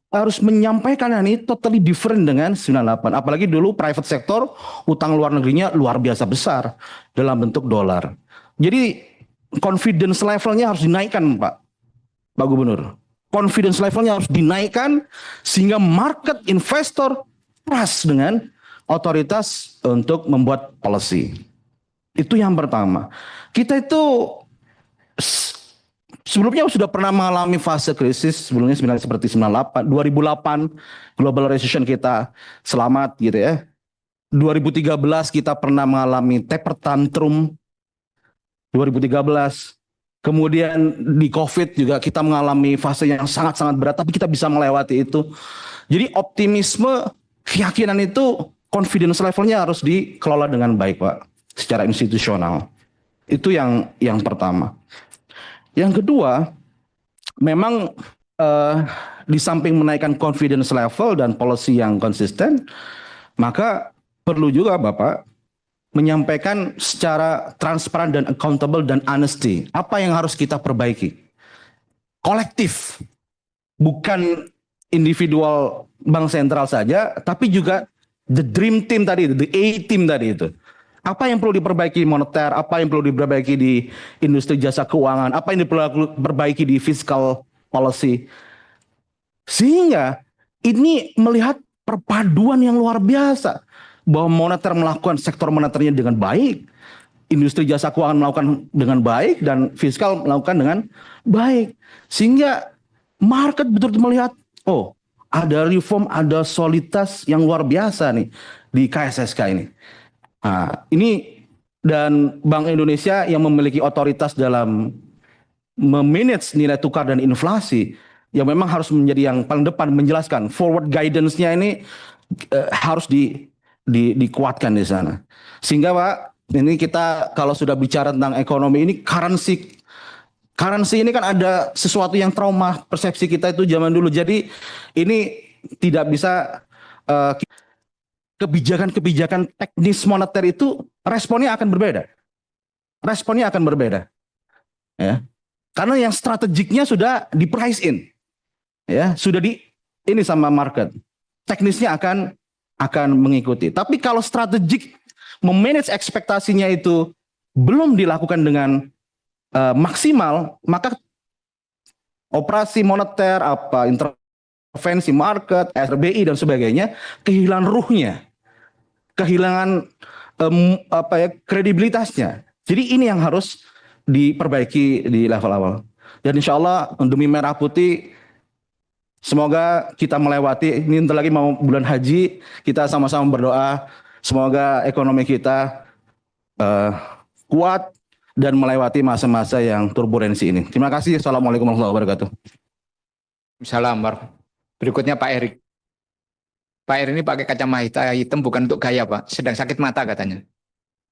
harus menyampaikan ini totally different dengan 98. Apalagi dulu private sector, utang luar negerinya luar biasa besar dalam bentuk dolar. Jadi confidence levelnya harus dinaikkan Pak Gubernur. Confidence levelnya harus dinaikkan sehingga market investor trust dengan otoritas untuk membuat policy. Itu yang pertama. Kita itu sebelumnya sudah pernah mengalami fase krisis, sebelumnya seperti 2008 global recession kita selamat gitu ya. 2013 kita pernah mengalami taper tantrum 2013. Kemudian di COVID juga kita mengalami fase yang sangat-sangat berat, tapi kita bisa melewati itu. Jadi optimisme, keyakinan itu confidence levelnya harus dikelola dengan baik Pak, secara institusional. Itu yang pertama. Yang kedua, memang di samping menaikkan confidence level dan policy yang konsisten, maka perlu juga Bapak menyampaikan secara transparan dan accountable dan honesty. Apa yang harus kita perbaiki? Kolektif, bukan individual bank sentral saja, tapi juga the dream team tadi, the A team tadi itu. Apa yang perlu diperbaiki moneter, apa yang perlu diperbaiki di industri jasa keuangan, apa yang perlu diperbaiki di fiscal policy. Sehingga ini melihat perpaduan yang luar biasa. Bahwa moneter melakukan sektor moneternya dengan baik, industri jasa keuangan melakukan dengan baik, dan fiskal melakukan dengan baik. Sehingga market betul-betul melihat, oh ada reform, ada soliditas yang luar biasa nih di KSSK ini. Nah, ini dan Bank Indonesia yang memiliki otoritas dalam memanage nilai tukar dan inflasi, yang memang harus menjadi yang paling depan menjelaskan forward guidance-nya ini harus dikuatkan di sana. Sehingga Pak, ini kita kalau sudah bicara tentang ekonomi ini, currency ini kan ada sesuatu yang trauma persepsi kita itu zaman dulu. Jadi ini tidak bisa kebijakan-kebijakan teknis moneter itu responnya akan berbeda. Responnya akan berbeda. Ya. Karena yang strategiknya sudah di price in. Ya, sudah ini sama market. Teknisnya akan mengikuti. Tapi kalau strategik memanage ekspektasinya itu belum dilakukan dengan maksimal, maka operasi moneter, intervensi market, SRBI dan sebagainya kehilangan ruhnya, kehilangan kredibilitasnya. Jadi ini yang harus diperbaiki di level awal. Dan insya Allah demi Merah Putih, semoga kita melewati, ini nanti lagi mau bulan haji, kita sama-sama berdoa, semoga ekonomi kita kuat dan melewati masa-masa yang turbulensi ini. Terima kasih. Assalamualaikum warahmatullahi wabarakatuh. Salam. Berikutnya Pak Erik. Pak Erik ini pakai kacamata hitam bukan untuk gaya Pak, sedang sakit mata katanya.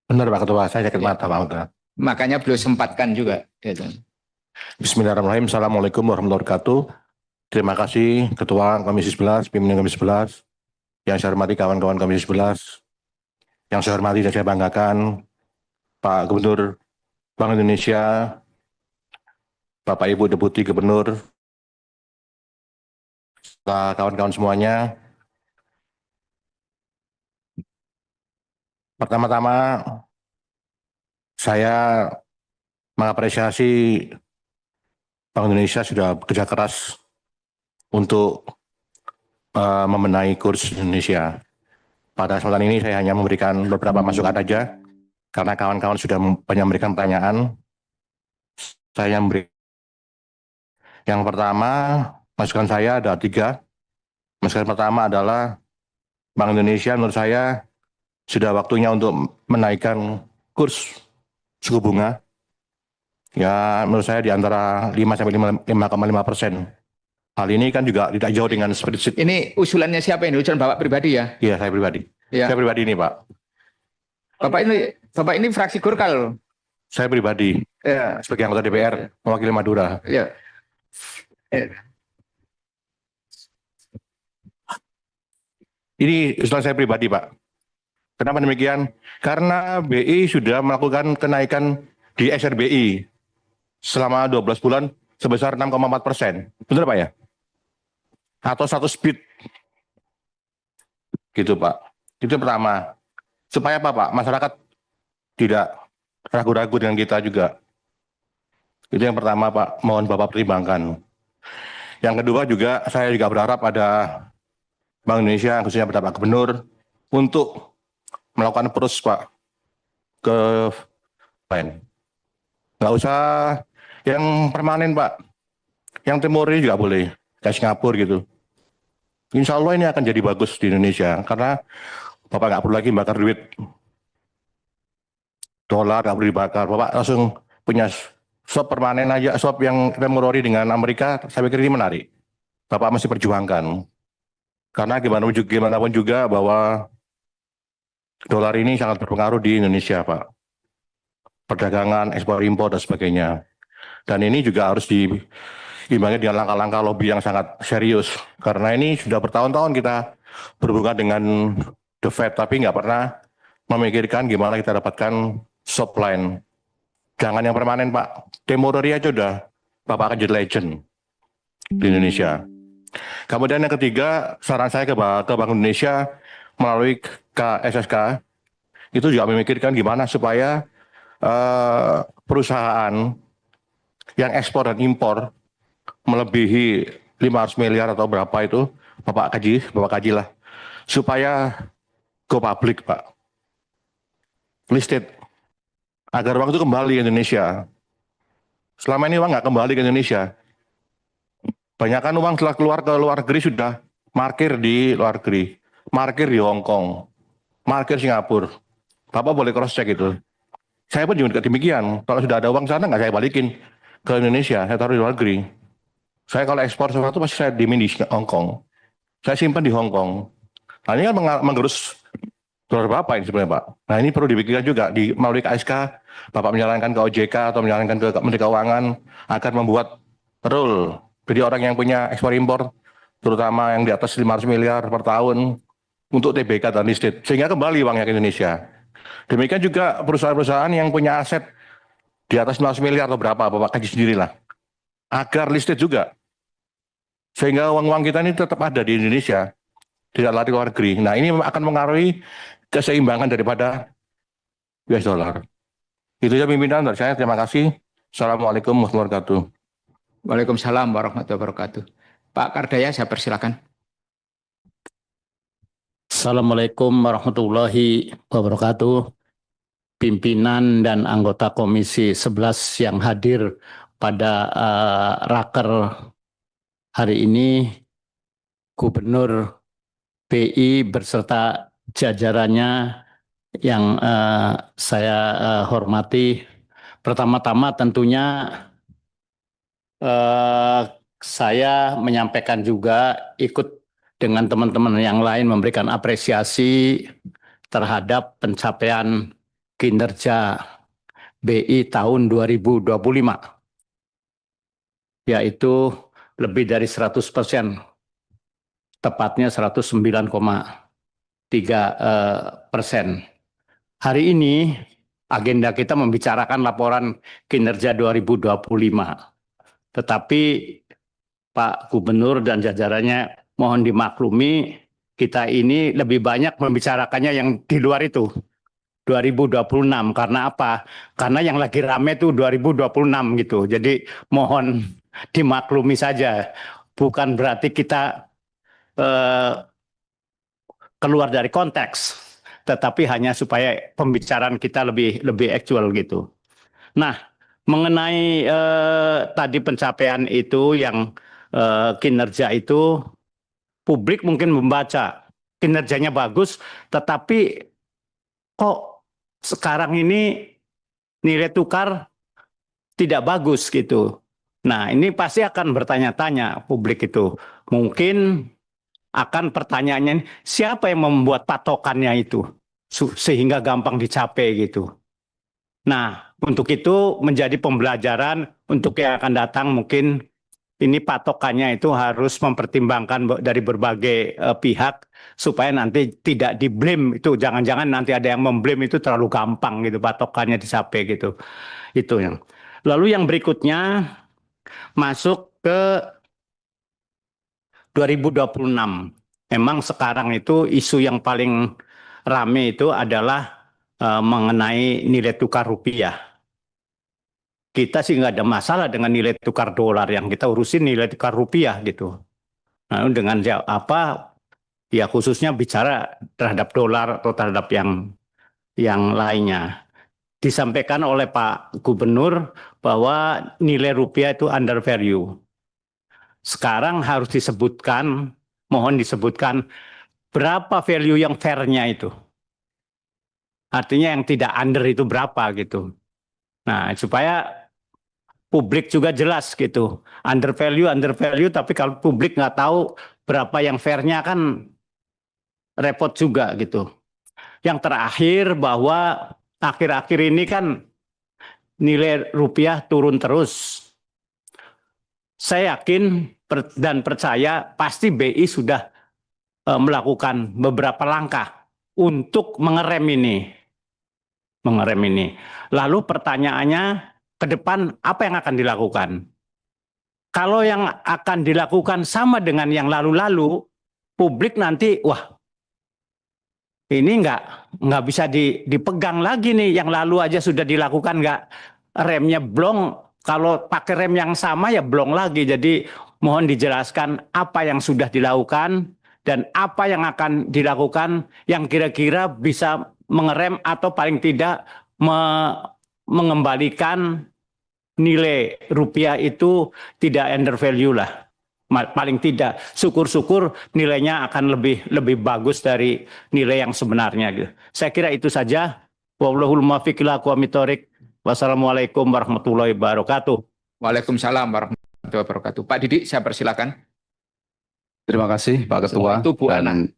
Benar Pak Ketua, saya sakit mata Pak Ketua. Makanya beliau sempatkan juga. Gitu. Bismillahirrahmanirrahim. Assalamualaikum warahmatullahi wabarakatuh. Terima kasih Ketua Komisi 11, pimpinan Komisi 11, yang saya hormati kawan-kawan Komisi 11, yang saya hormati dan saya banggakan Pak Gubernur Bank Indonesia, Bapak Ibu Deputi Gubernur, kawan-kawan semuanya. Pertama-tama saya mengapresiasi Bank Indonesia sudah bekerja keras untuk membenahi kurs Indonesia. Pada kesempatan ini saya hanya memberikan beberapa masukan saja, karena kawan-kawan sudah banyak memberikan pertanyaan. Saya memberi. Yang pertama, masukan saya ada 3. Masukan pertama adalah Bank Indonesia menurut saya sudah waktunya untuk menaikkan kurs suku bunga. Ya, menurut saya di antara 5-5,5%. Hal ini kan juga tidak jauh dengan spreadsheet. Ini usulannya siapa ini? Usulan Bapak pribadi ya? Iya, saya pribadi. Ya. Saya pribadi ini, Pak. Bapak ini fraksi Golkar. Saya pribadi. Ya. Sebagai anggota DPR, mewakili Madura. Ya. Ini usulan saya pribadi, Pak. Kenapa demikian? Karena BI sudah melakukan kenaikan di SRBI selama 12 bulan sebesar 6,4%. Benar Pak ya? Atau 1 speed. Gitu Pak. Itu pertama. Supaya apa Pak? Masyarakat tidak ragu-ragu dengan kita juga. Itu yang pertama Pak. Mohon Bapak pertimbangkan. Yang kedua juga saya juga berharap ada Bank Indonesia, khususnya Bapak Gubernur, untuk melakukan approach Pak ke lain. Nggak usah yang permanen Pak, yang temporary juga boleh, kayak Singapura gitu. Insya Allah ini akan jadi bagus di Indonesia, karena Bapak nggak perlu lagi bakar duit dolar, nggak perlu dibakar. Bapak langsung punya swap permanen aja, swap yang temporary dengan Amerika, saya pikir ini menarik. Bapak masih perjuangkan, karena gimana pun juga bahwa dolar ini sangat berpengaruh di Indonesia Pak. Perdagangan, ekspor impor dan sebagainya. Dan ini juga harus diimbangi dengan langkah-langkah lobby yang sangat serius. Karena ini sudah bertahun-tahun kita berhubungan dengan The Fed, tapi nggak pernah memikirkan gimana kita dapatkan swap line. Jangan yang permanen Pak, temporary aja udah, Bapak akan jadi legend di Indonesia. Kemudian yang ketiga, saran saya ke Bank Indonesia melalui KSSK, itu juga memikirkan gimana supaya perusahaan yang ekspor dan impor melebihi 500 miliar atau berapa itu, Bapak kaji lah. supaya go public, Pak. Listed. Agar uang itu kembali ke Indonesia. Selama ini uang nggak kembali ke Indonesia. Banyakkan uang setelah keluar ke luar negeri sudah parkir di luar negeri, parkir di Hong Kong, parkir Singapura. Bapak boleh cross check itu. Saya pun juga demikian. Kalau sudah ada uang sana nggak saya balikin ke Indonesia, saya taruh di luar negeri. Saya kalau ekspor sesuatu pasti saya dimin di Hong Kong. Saya simpan di Hong Kong. Nah ini kan menggerus dolar Bapak ini sebenarnya Pak. Nah ini perlu dipikirkan juga di melalui KSK, Bapak menyarankan ke OJK atau menyarankan ke Menteri Keuangan agar membuat rule. Jadi orang yang punya ekspor impor, terutama yang di atas 500 miliar per tahun untuk TBK dan listed, sehingga kembali uangnya ke Indonesia. Demikian juga perusahaan-perusahaan yang punya aset di atas 500 miliar atau berapa, Bapak kaji sendirilah. Agar listed juga. Sehingga uang-uang kita ini tetap ada di Indonesia, tidak lari ke luar negeri. Nah ini akan mengaruhi keseimbangan daripada US dollar. Itu ya pimpinan dari saya, terima kasih. Assalamualaikum warahmatullahi wabarakatuh. Waalaikumsalam warahmatullahi wabarakatuh. Pak Kardaya, saya persilakan. Assalamualaikum warahmatullahi wabarakatuh. Pimpinan dan anggota Komisi 11 yang hadir pada raker hari ini, Gubernur BI beserta jajarannya yang saya hormati. Pertama-tama tentunya saya menyampaikan juga ikut dengan teman-teman yang lain memberikan apresiasi terhadap pencapaian kinerja BI tahun 2025, yaitu lebih dari 100%, tepatnya 109,3%. Hari ini agenda kita membicarakan laporan kinerja 2025. Tetapi Pak Gubernur dan jajarannya mohon dimaklumi, kita ini lebih banyak membicarakannya yang di luar itu, 2026. Karena apa? Karena yang lagi rame itu 2026 gitu. Jadi mohon dimaklumi saja. Bukan berarti kita keluar dari konteks, tetapi hanya supaya pembicaraan kita lebih aktual gitu. Nah, mengenai tadi pencapaian itu yang kinerja itu, publik mungkin membaca kinerjanya bagus, tetapi kok sekarang ini nilai tukar tidak bagus gitu. Nah ini pasti akan bertanya-tanya publik itu. Mungkin akan pertanyaannya, siapa yang membuat patokannya itu sehingga gampang dicapai gitu. Nah, untuk itu menjadi pembelajaran untuk yang akan datang. Mungkin ini patokannya itu harus mempertimbangkan dari berbagai pihak supaya nanti tidak di-blame itu. Jangan-jangan nanti ada yang memblame itu terlalu gampang gitu patokannya dicapai gitu. Itu yang. Lalu yang berikutnya masuk ke 2026. Memang sekarang itu isu yang paling rame itu adalah mengenai nilai tukar rupiah. Kita sih nggak ada masalah dengan nilai tukar dolar, yang kita urusin nilai tukar rupiah gitu. Nah, dengan apa? Ya khususnya bicara terhadap dolar atau terhadap yang lainnya. Disampaikan oleh Pak Gubernur bahwa nilai rupiah itu under value. Sekarang harus disebutkan, mohon disebutkan berapa value yang fair-nya itu. Artinya yang tidak under itu berapa gitu. Nah, supaya publik juga jelas gitu. Under value, tapi kalau publik nggak tahu berapa yang fair-nya kan repot juga gitu. Yang terakhir bahwa akhir-akhir ini kan nilai rupiah turun terus. Saya yakin dan percaya pasti BI sudah melakukan beberapa langkah untuk mengerem ini. Lalu pertanyaannya ke depan apa yang akan dilakukan? Kalau yang akan dilakukan sama dengan yang lalu-lalu, publik nanti wah ini nggak bisa dipegang lagi nih, yang lalu aja sudah dilakukan, nggak, remnya blong. Kalau pakai rem yang sama ya blong lagi. Jadi mohon dijelaskan apa yang sudah dilakukan dan apa yang akan dilakukan yang kira-kira bisa mengerem atau paling tidak mengembalikan nilai rupiah itu tidak under value lah. Paling tidak syukur-syukur nilainya akan lebih bagus dari nilai yang sebenarnya gitu. Saya kira itu saja. Wallahul muwaffiq ila aqwamit thoriq. Wassalamualaikum warahmatullahi wabarakatuh. Waalaikumsalam warahmatullahi wabarakatuh. Pak Didik, saya persilakan. Terima kasih Pak Ketua Itu Bu Ana. dan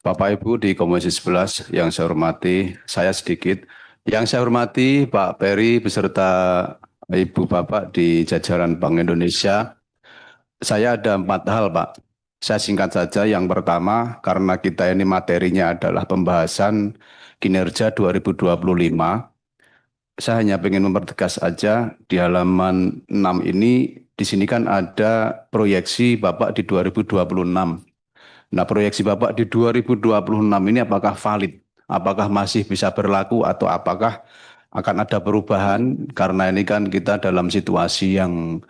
Bapak Ibu di Komisi 11 yang saya hormati, saya sedikit. Yang saya hormati Pak Peri beserta Ibu Bapak di jajaran Bank Indonesia. Saya ada 4 hal Pak. Saya singkat saja. Yang pertama, karena kita ini materinya adalah pembahasan kinerja 2025. Saya hanya ingin mempertegas aja di halaman 6 ini, di sini kan ada proyeksi Bapak di 2026. Nah, proyeksi Bapak di 2026 ini apakah valid? Apakah masih bisa berlaku atau apakah akan ada perubahan? Karena ini kan kita dalam situasi yang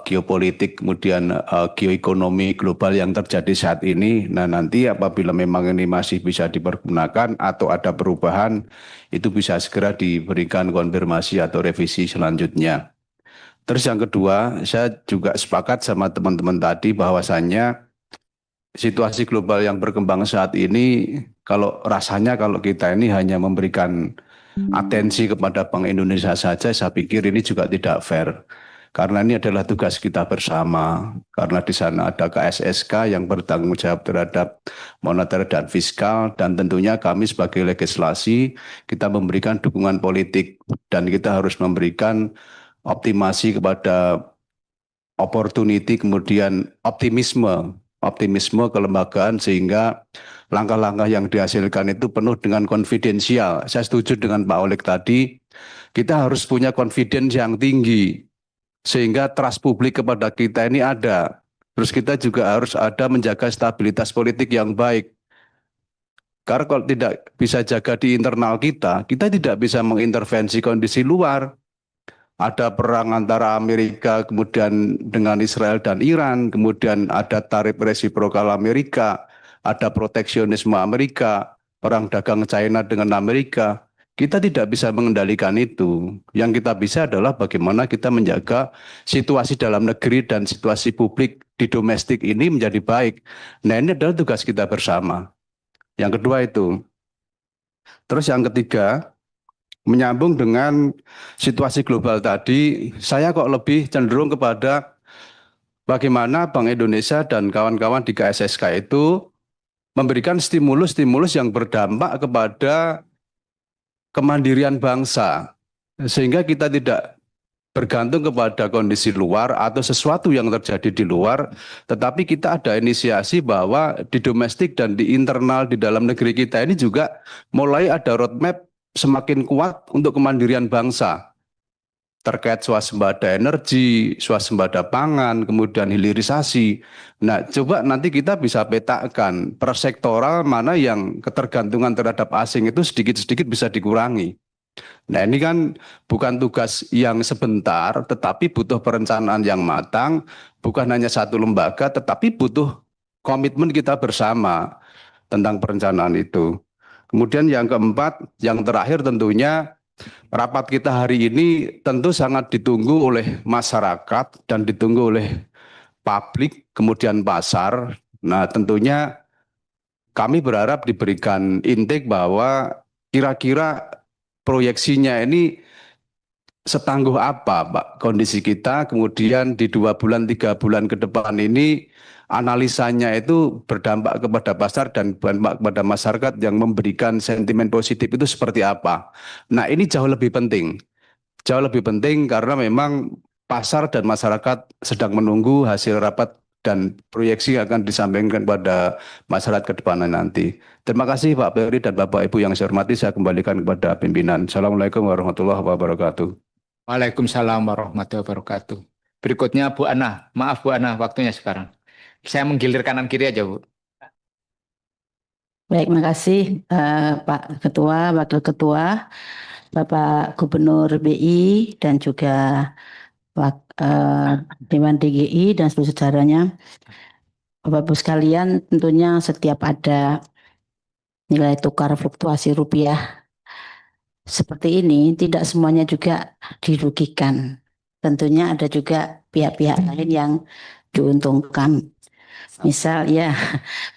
geopolitik, kemudian geoekonomi global yang terjadi saat ini. Nah, nanti apabila memang ini masih bisa dipergunakan atau ada perubahan, itu bisa segera diberikan konfirmasi atau revisi selanjutnya. Terus yang kedua, saya juga sepakat sama teman-teman tadi bahwasannya situasi global yang berkembang saat ini, kalau rasanya kalau kita ini hanya memberikan atensi kepada Bank Indonesia saja, saya pikir ini juga tidak fair. Karena ini adalah tugas kita bersama. Karena di sana ada KSSK yang bertanggung jawab terhadap moneter dan fiskal, dan tentunya kami sebagai legislasi kita memberikan dukungan politik dan kita harus memberikan optimasi kepada opportunity, kemudian optimisme kelembagaan sehingga langkah-langkah yang dihasilkan itu penuh dengan konfidensial. Saya setuju dengan Pak Oleg tadi, kita harus punya confidence yang tinggi sehingga trust publik kepada kita ini ada. Terus kita juga harus ada menjaga stabilitas politik yang baik. Karena kalau tidak bisa jaga di internal kita tidak bisa mengintervensi kondisi luar. Ada perang antara Amerika kemudian dengan Israel dan Iran, kemudian ada tarif resiprokal Amerika, ada proteksionisme Amerika, perang dagang China dengan Amerika. Kita tidak bisa mengendalikan itu. Yang kita bisa adalah bagaimana kita menjaga situasi dalam negeri dan situasi publik di domestik ini menjadi baik. Nah, ini adalah tugas kita bersama. Yang kedua itu. Terus yang ketiga, menyambung dengan situasi global tadi, saya kok lebih cenderung kepada bagaimana Bank Indonesia dan kawan-kawan di KSSK itu memberikan stimulus-stimulus yang berdampak kepada kemandirian bangsa, sehingga kita tidak bergantung kepada kondisi luar atau sesuatu yang terjadi di luar, tetapi kita ada inisiasi bahwa di domestik dan di internal di dalam negeri kita ini juga mulai ada roadmap semakin kuat untuk kemandirian bangsa terkait swasembada energi, swasembada pangan, kemudian hilirisasi. Nah, coba nanti kita bisa petakan per sektoral mana yang ketergantungan terhadap asing itu sedikit-sedikit bisa dikurangi. Nah, ini kan bukan tugas yang sebentar, tetapi butuh perencanaan yang matang, bukan hanya satu lembaga, tetapi butuh komitmen kita bersama tentang perencanaan itu. Kemudian yang keempat, yang terakhir tentunya rapat kita hari ini tentu sangat ditunggu oleh masyarakat dan ditunggu oleh publik, kemudian pasar. Nah, tentunya kami berharap diberikan intake bahwa kira-kira proyeksinya ini setangguh apa Pak kondisi kita, kemudian di 2 bulan, 3 bulan ke depan ini analisanya itu berdampak kepada pasar dan berdampak kepada masyarakat yang memberikan sentimen positif itu seperti apa. Nah, ini jauh lebih penting karena memang pasar dan masyarakat sedang menunggu hasil rapat dan proyeksi akan disampaikan kepada masyarakat ke depannya nanti. Terima kasih Pak Peri dan Bapak Ibu yang saya hormati, saya kembalikan kepada pimpinan. Assalamualaikum warahmatullahi wabarakatuh. Waalaikumsalam warahmatullahi wabarakatuh. Berikutnya Bu Ana. Maaf Bu Ana, waktunya sekarang. Saya menggilir kanan kiri aja Bu. Baik, makasih Pak Ketua, Wakil Ketua, Bapak Gubernur BI dan juga Dewan DGI dan seluruh sejarahnya. Bapak Ibu sekalian, tentunya setiap ada nilai tukar fluktuasi rupiah seperti ini, tidak semuanya juga dirugikan. Tentunya ada juga pihak-pihak lain yang diuntungkan. Misal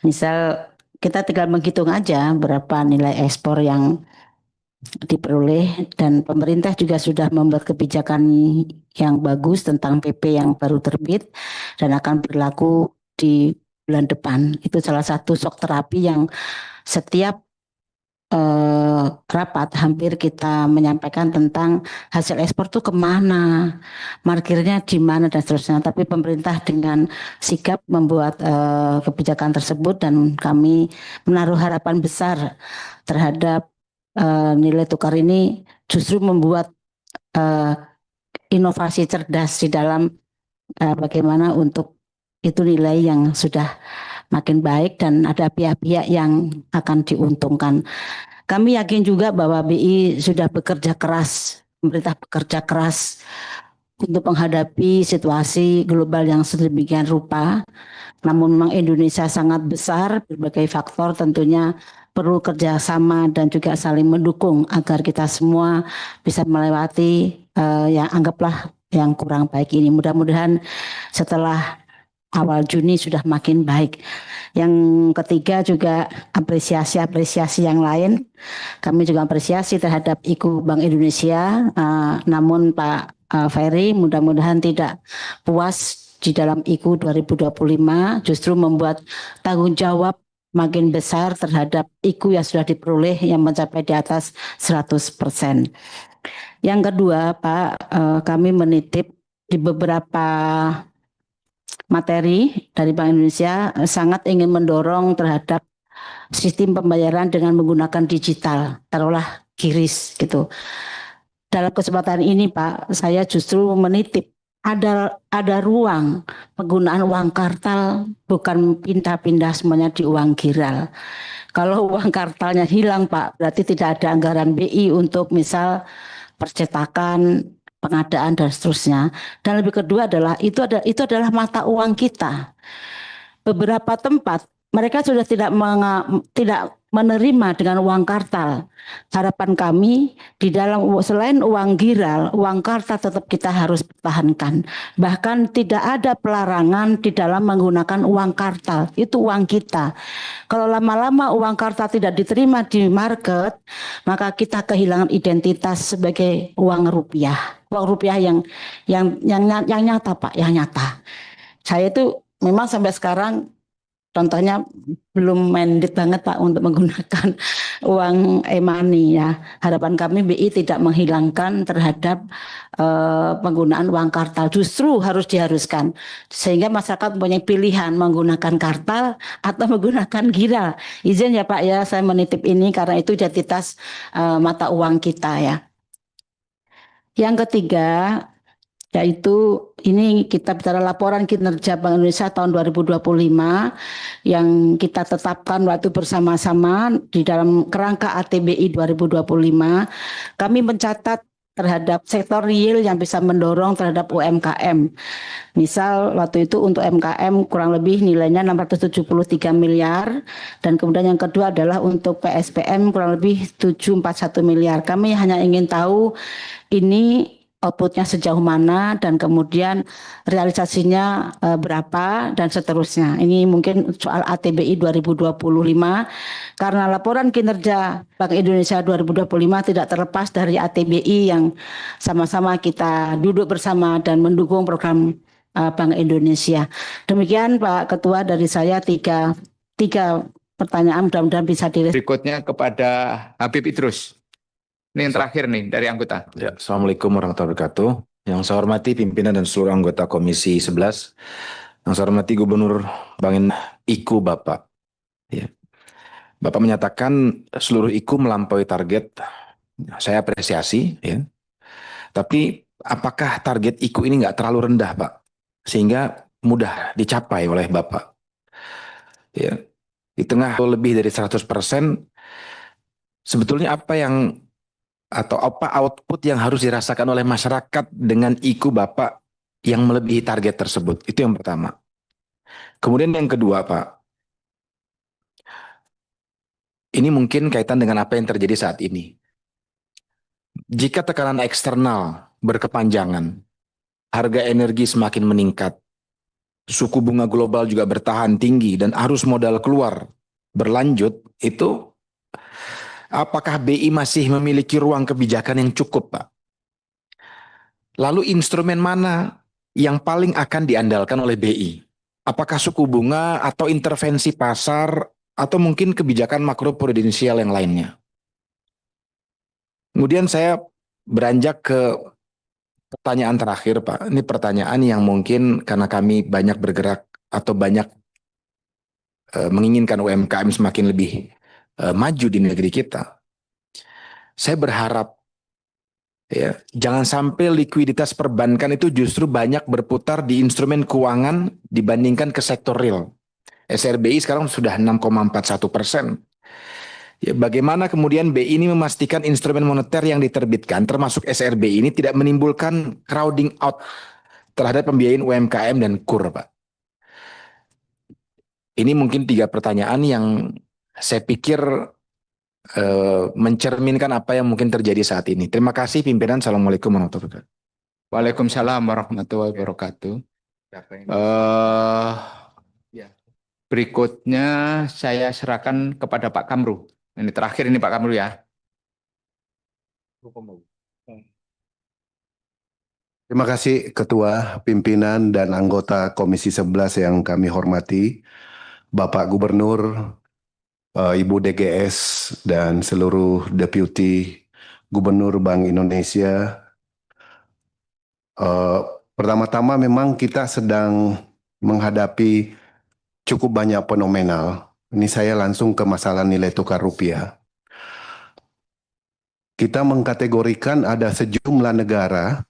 misal kita tinggal menghitung aja berapa nilai ekspor yang diperoleh, dan pemerintah juga sudah membuat kebijakan yang bagus tentang PP yang baru terbit dan akan berlaku di bulan depan. Itu salah satu shock terapi yang setiap rapat hampir kita menyampaikan tentang hasil ekspor itu kemana, markirnya di mana dan seterusnya. Tapi pemerintah dengan sigap membuat kebijakan tersebut, dan kami menaruh harapan besar terhadap nilai tukar ini justru membuat inovasi cerdas di dalam bagaimana untuk itu nilai yang sudah makin baik dan ada pihak-pihak yang akan diuntungkan. Kami yakin juga bahwa BI sudah bekerja keras, pemerintah bekerja keras untuk menghadapi situasi global yang sedemikian rupa. Namun memang Indonesia sangat besar, berbagai faktor tentunya perlu kerjasama dan juga saling mendukung agar kita semua bisa melewati yang anggaplah yang kurang baik ini. Mudah-mudahan setelah awal Juni sudah makin baik. Yang ketiga juga apresiasi yang lain. Kami juga apresiasi terhadap IKU Bank Indonesia. Namun Pak Ferry mudah-mudahan tidak puas di dalam IKU 2025, justru membuat tanggung jawab makin besar terhadap IKU yang sudah diperoleh yang mencapai di atas 100%. Yang kedua Pak, kami menitip di beberapa materi dari Bank Indonesia sangat ingin mendorong terhadap sistem pembayaran dengan menggunakan digital, taruhlah QRIS gitu. Dalam kesempatan ini Pak, saya justru menitip ada ruang penggunaan uang kartal, bukan pindah-pindah semuanya di uang giral. Kalau uang kartalnya hilang Pak, berarti tidak ada anggaran BI untuk misal percetakan, pengadaan dan seterusnya. Dan lebih kedua adalah itu adalah mata uang kita. Beberapa tempat mereka sudah tidak menerima dengan uang kartal. Harapan kami di dalam selain uang giral, uang kartal tetap kita harus pertahankan. Bahkan tidak ada pelarangan di dalam menggunakan uang kartal. Itu uang kita. Kalau lama-lama uang kartal tidak diterima di market, maka kita kehilangan identitas sebagai uang rupiah. Uang rupiah yang nyata Pak, yang nyata. Saya itu memang sampai sekarang contohnya belum mandate banget Pak untuk menggunakan uang e-money ya. Harapan kami BI tidak menghilangkan terhadap penggunaan uang kartal. Justru harus diharuskan sehingga masyarakat punya pilihan menggunakan kartal atau menggunakan giral. Izin ya Pak ya, saya menitip ini karena itu identitas mata uang kita ya. Yang ketiga yaitu ini kita bicara laporan kinerja Bank Indonesia tahun 2025 yang kita tetapkan waktu bersama-sama di dalam kerangka ATBI 2025. Kami mencatat terhadap sektor real yang bisa mendorong terhadap UMKM. Misal waktu itu untuk UMKM kurang lebih nilainya 673 miliar dan kemudian yang kedua adalah untuk PSPM kurang lebih 741 miliar. Kami hanya ingin tahu ini outputnya sejauh mana dan kemudian realisasinya berapa dan seterusnya. Ini mungkin soal ATBI 2025 karena laporan kinerja Bank Indonesia 2025 tidak terlepas dari ATBI yang sama-sama kita duduk bersama dan mendukung program Bank Indonesia. Demikian Pak Ketua dari saya tiga pertanyaan mudah-mudahan bisa direspon. Berikutnya kepada Habib Idrus. Ini yang terakhir nih dari anggota. Ya, Assalamualaikum warahmatullahi wabarakatuh. Yang saya hormati pimpinan dan seluruh anggota Komisi 11. Yang saya hormati Gubernur Bank IKU Bapak. Ya. Bapak menyatakan seluruh IKU melampaui target. Saya apresiasi. Ya. Tapi apakah target IKU ini nggak terlalu rendah Pak? Sehingga mudah dicapai oleh Bapak. Ya. Di tengah lebih dari 100%, sebetulnya apa output yang harus dirasakan oleh masyarakat dengan IKU Bapak yang melebihi target tersebut? Itu yang pertama. Kemudian yang kedua, Pak, ini mungkin kaitan dengan apa yang terjadi saat ini. Jika tekanan eksternal berkepanjangan, harga energi semakin meningkat, suku bunga global juga bertahan tinggi, dan arus modal keluar berlanjut, itu apakah BI masih memiliki ruang kebijakan yang cukup, Pak? Lalu instrumen mana yang paling akan diandalkan oleh BI? Apakah suku bunga atau intervensi pasar atau mungkin kebijakan makroprudensial yang lainnya? Kemudian saya beranjak ke pertanyaan terakhir, Pak. Ini pertanyaan yang mungkin karena kami banyak bergerak atau banyak menginginkan UMKM semakin lebih maju di negeri kita. Saya berharap ya, jangan sampai likuiditas perbankan itu justru banyak berputar di instrumen keuangan dibandingkan ke sektor real. SRBI sekarang sudah 6,41%. Ya, bagaimana kemudian BI ini memastikan instrumen moneter yang diterbitkan, termasuk SRBI ini tidak menimbulkan crowding out terhadap pembiayaan UMKM dan KUR, Pak? Ini mungkin 3 pertanyaan yang saya pikir mencerminkan apa yang mungkin terjadi saat ini. Terima kasih pimpinan. Assalamualaikum warahmatullahi wabarakatuh. Waalaikumsalam warahmatullahi wabarakatuh. Berikutnya saya serahkan kepada Pak Kamru. Ini terakhir ini Pak Kamru ya. Terima kasih Ketua, Pimpinan, dan anggota Komisi 11 yang kami hormati, Bapak Gubernur, Ibu DGS, dan seluruh Deputi Gubernur Bank Indonesia. Pertama-tama memang kita sedang menghadapi cukup banyak fenomenal. Ini saya langsung ke masalah nilai tukar rupiah. Kita mengkategorikan ada sejumlah negara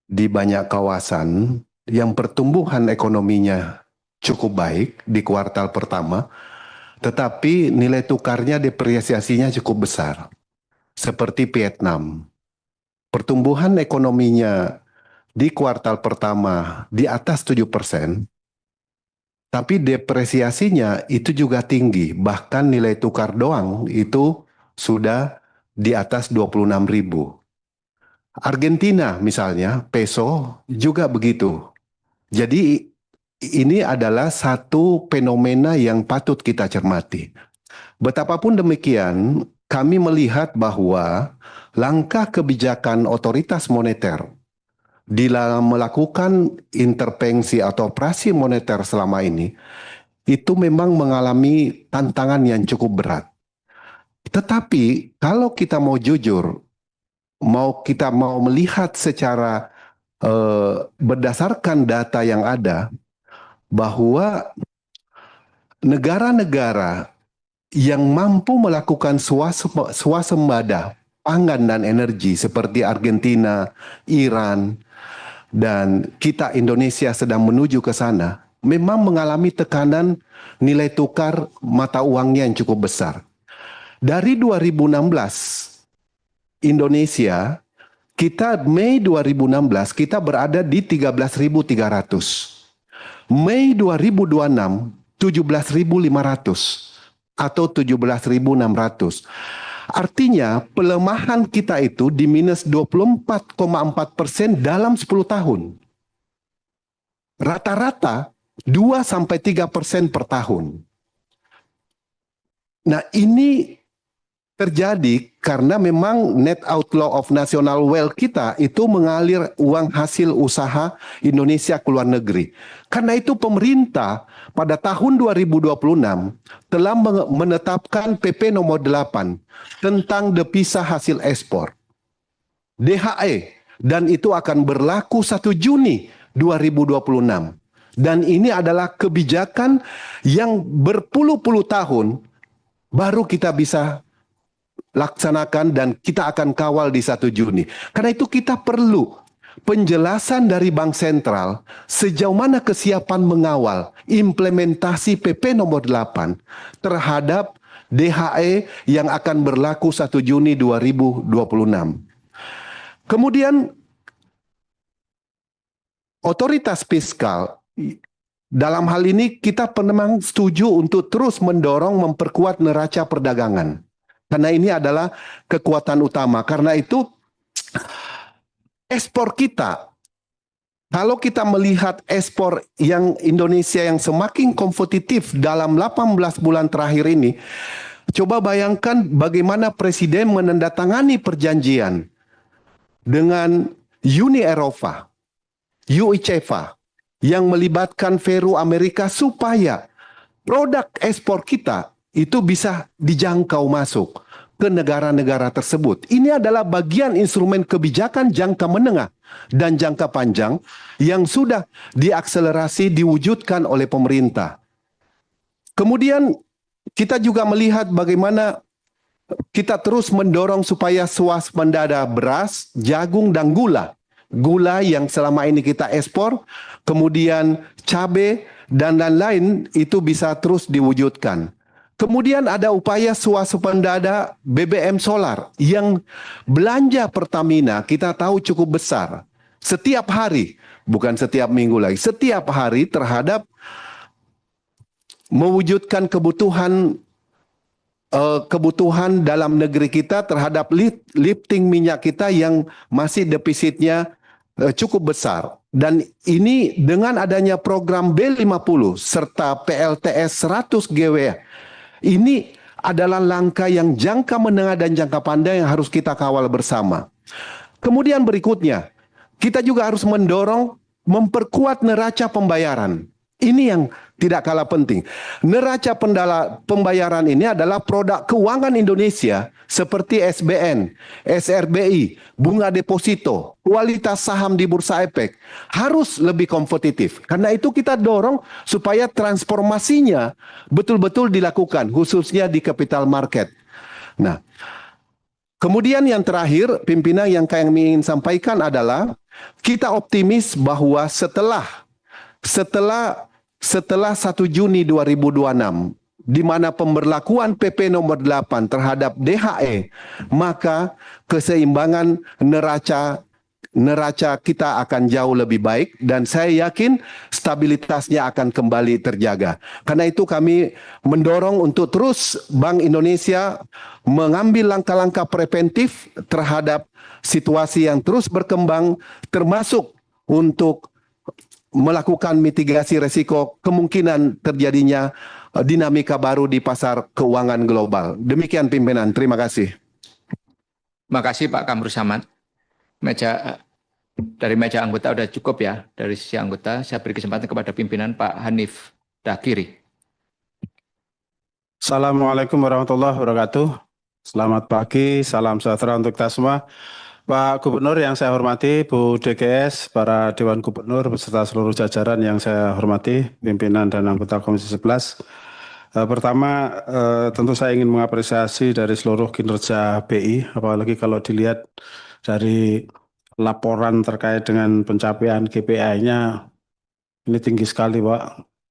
di banyak kawasan yang pertumbuhan ekonominya cukup baik di kuartal pertama, tetapi nilai tukarnya depresiasinya cukup besar. Seperti Vietnam. Pertumbuhan ekonominya di kuartal pertama di atas 7%, tapi depresiasinya itu juga tinggi, bahkan nilai tukar doang itu sudah di atas 26.000. Argentina misalnya, peso juga begitu. Jadi ini adalah satu fenomena yang patut kita cermati. Betapapun demikian, kami melihat bahwa langkah kebijakan otoritas moneter dalam melakukan intervensi atau operasi moneter selama ini, itu memang mengalami tantangan yang cukup berat. Tetapi kalau kita mau jujur, kita mau melihat secara berdasarkan data yang ada, bahwa negara-negara yang mampu melakukan swasembada pangan dan energi seperti Argentina, Iran, dan kita Indonesia sedang menuju ke sana, memang mengalami tekanan nilai tukar mata uangnya yang cukup besar. Dari 2016, Indonesia, Mei 2016, kita berada di 13.300. Mei 2026, 17.500 atau 17.600. Artinya pelemahan kita itu di minus 24,4% dalam 10 tahun. Rata-rata 2-3% per tahun. Nah ini terjadi karena memang net outflow of national wealth kita itu mengalir uang hasil usaha Indonesia ke luar negeri. Karena itu pemerintah pada tahun 2026 telah menetapkan PP nomor 8 tentang devisa hasil ekspor, DHE, dan itu akan berlaku 1 Juni 2026. Dan ini adalah kebijakan yang berpuluh-puluh tahun baru kita bisa laksanakan dan kita akan kawal di 1 Juni. Karena itu kita perlu penjelasan dari Bank Sentral sejauh mana kesiapan mengawal implementasi PP nomor 8 terhadap DHE yang akan berlaku 1 Juni 2026. Kemudian otoritas fiskal dalam hal ini kita memang setuju untuk terus mendorong memperkuat neraca perdagangan. Karena ini adalah kekuatan utama. Karena itu ekspor kita, kalau kita melihat ekspor yang Indonesia yang semakin kompetitif dalam 18 bulan terakhir ini, coba bayangkan bagaimana Presiden menandatangani perjanjian dengan Uni Eropa, UI CEVA, yang melibatkan Peru Amerika supaya produk ekspor kita itu bisa dijangkau masuk ke negara-negara tersebut. Ini adalah bagian instrumen kebijakan jangka menengah dan jangka panjang yang sudah diakselerasi diwujudkan oleh pemerintah. Kemudian kita juga melihat bagaimana kita terus mendorong supaya swasembada beras, jagung, dan gula. Gula yang selama ini kita ekspor, kemudian cabai, dan lain-lain itu bisa terus diwujudkan. Kemudian ada upaya swasembada BBM solar yang belanja Pertamina kita tahu cukup besar. Setiap hari, bukan setiap minggu lagi, setiap hari terhadap mewujudkan kebutuhan dalam negeri kita terhadap lifting minyak kita yang masih defisitnya cukup besar. Dan ini dengan adanya program B50 serta PLTS 100 GW, ini adalah langkah yang jangka menengah dan jangka panjang yang harus kita kawal bersama. Kemudian berikutnya, kita juga harus mendorong memperkuat neraca pembayaran. Ini yang tidak kalah penting. Neraca pembayaran ini adalah produk keuangan Indonesia seperti SBN, SRBI, bunga deposito, kualitas saham di Bursa Efek harus lebih kompetitif. Karena itu kita dorong supaya transformasinya betul-betul dilakukan, khususnya di capital market. Nah, kemudian yang terakhir, pimpinan yang kami ingin sampaikan adalah kita optimis bahwa setelah 1 Juni 2026, di mana pemberlakuan PP nomor 8 terhadap DHE, maka keseimbangan neraca kita akan jauh lebih baik dan saya yakin stabilitasnya akan kembali terjaga. Karena itu kami mendorong untuk terus Bank Indonesia mengambil langkah-langkah preventif terhadap situasi yang terus berkembang, termasuk untuk melakukan mitigasi resiko kemungkinan terjadinya dinamika baru di pasar keuangan global. Demikian pimpinan, terima kasih. Terima kasih Pak Kamru Samad. Dari meja anggota sudah cukup ya. Dari sisi anggota, saya beri kesempatan kepada pimpinan Pak Hanif Dakiri. Assalamualaikum warahmatullahi wabarakatuh. Selamat pagi, salam sejahtera untuk kita semua. Pak Gubernur yang saya hormati, Bu DGS, para Dewan Gubernur, beserta seluruh jajaran yang saya hormati, pimpinan dan anggota Komisi 11. Pertama, tentu saya ingin mengapresiasi dari seluruh kinerja BI, apalagi kalau dilihat dari laporan terkait dengan pencapaian KPI-nya, ini tinggi sekali Pak,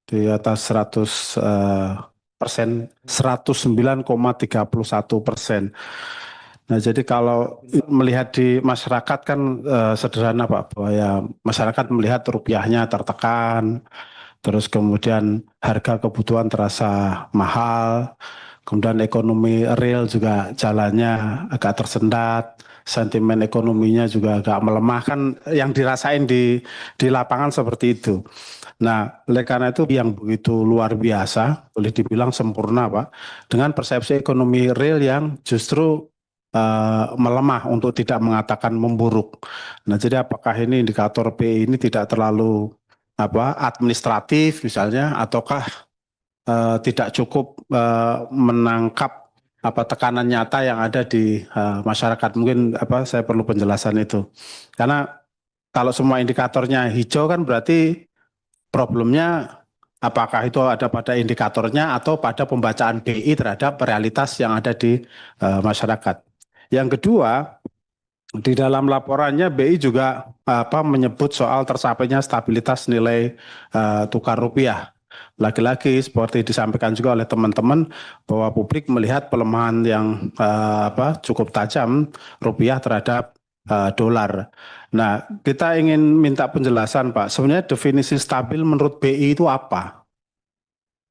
di atas 100%, 109,31%. Nah, jadi kalau melihat di masyarakat kan sederhana Pak, bahwa ya masyarakat melihat rupiahnya tertekan, terus kemudian harga kebutuhan terasa mahal, kemudian ekonomi real juga jalannya agak tersendat, sentimen ekonominya juga agak melemah, kan yang dirasain di lapangan seperti itu. Nah, oleh karena itu yang begitu luar biasa, boleh dibilang sempurna Pak, dengan persepsi ekonomi real yang justru melemah untuk tidak mengatakan memburuk. Nah, jadi apakah ini indikator PI ini tidak terlalu administratif misalnya, ataukah tidak cukup menangkap tekanan nyata yang ada di masyarakat? Mungkin saya perlu penjelasan itu. Karena kalau semua indikatornya hijau kan berarti problemnya apakah itu ada pada indikatornya atau pada pembacaan BI terhadap realitas yang ada di masyarakat. Yang kedua, di dalam laporannya BI juga menyebut soal tersapainya stabilitas nilai tukar rupiah. Lagi-lagi seperti disampaikan juga oleh teman-teman bahwa publik melihat pelemahan yang cukup tajam rupiah terhadap dolar. Nah, kita ingin minta penjelasan Pak, sebenarnya definisi stabil menurut BI itu apa?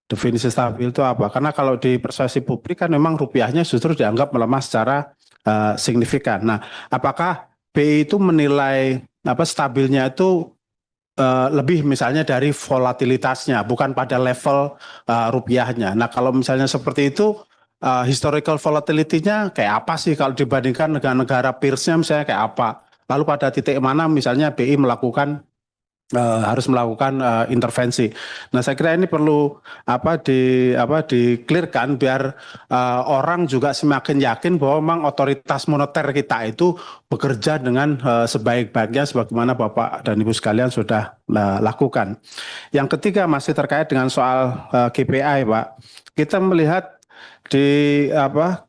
Definisi stabil itu apa? Karena kalau di persepsi publik kan memang rupiahnya justru dianggap melemah secara signifikan. Nah, apakah BI itu menilai stabilnya itu lebih misalnya dari volatilitasnya, bukan pada level rupiahnya. Nah, kalau misalnya seperti itu, historical volatility-nya kayak apa sih kalau dibandingkan negara-negara peers-nya misalnya kayak apa? Lalu pada titik mana misalnya BI melakukan harus melakukan intervensi. Nah, saya kira ini perlu di-clearkan biar orang juga semakin yakin bahwa memang otoritas moneter kita itu bekerja dengan sebaik-baiknya sebagaimana Bapak dan Ibu sekalian sudah lakukan. Yang ketiga masih terkait dengan soal KPI, Pak. Kita melihat di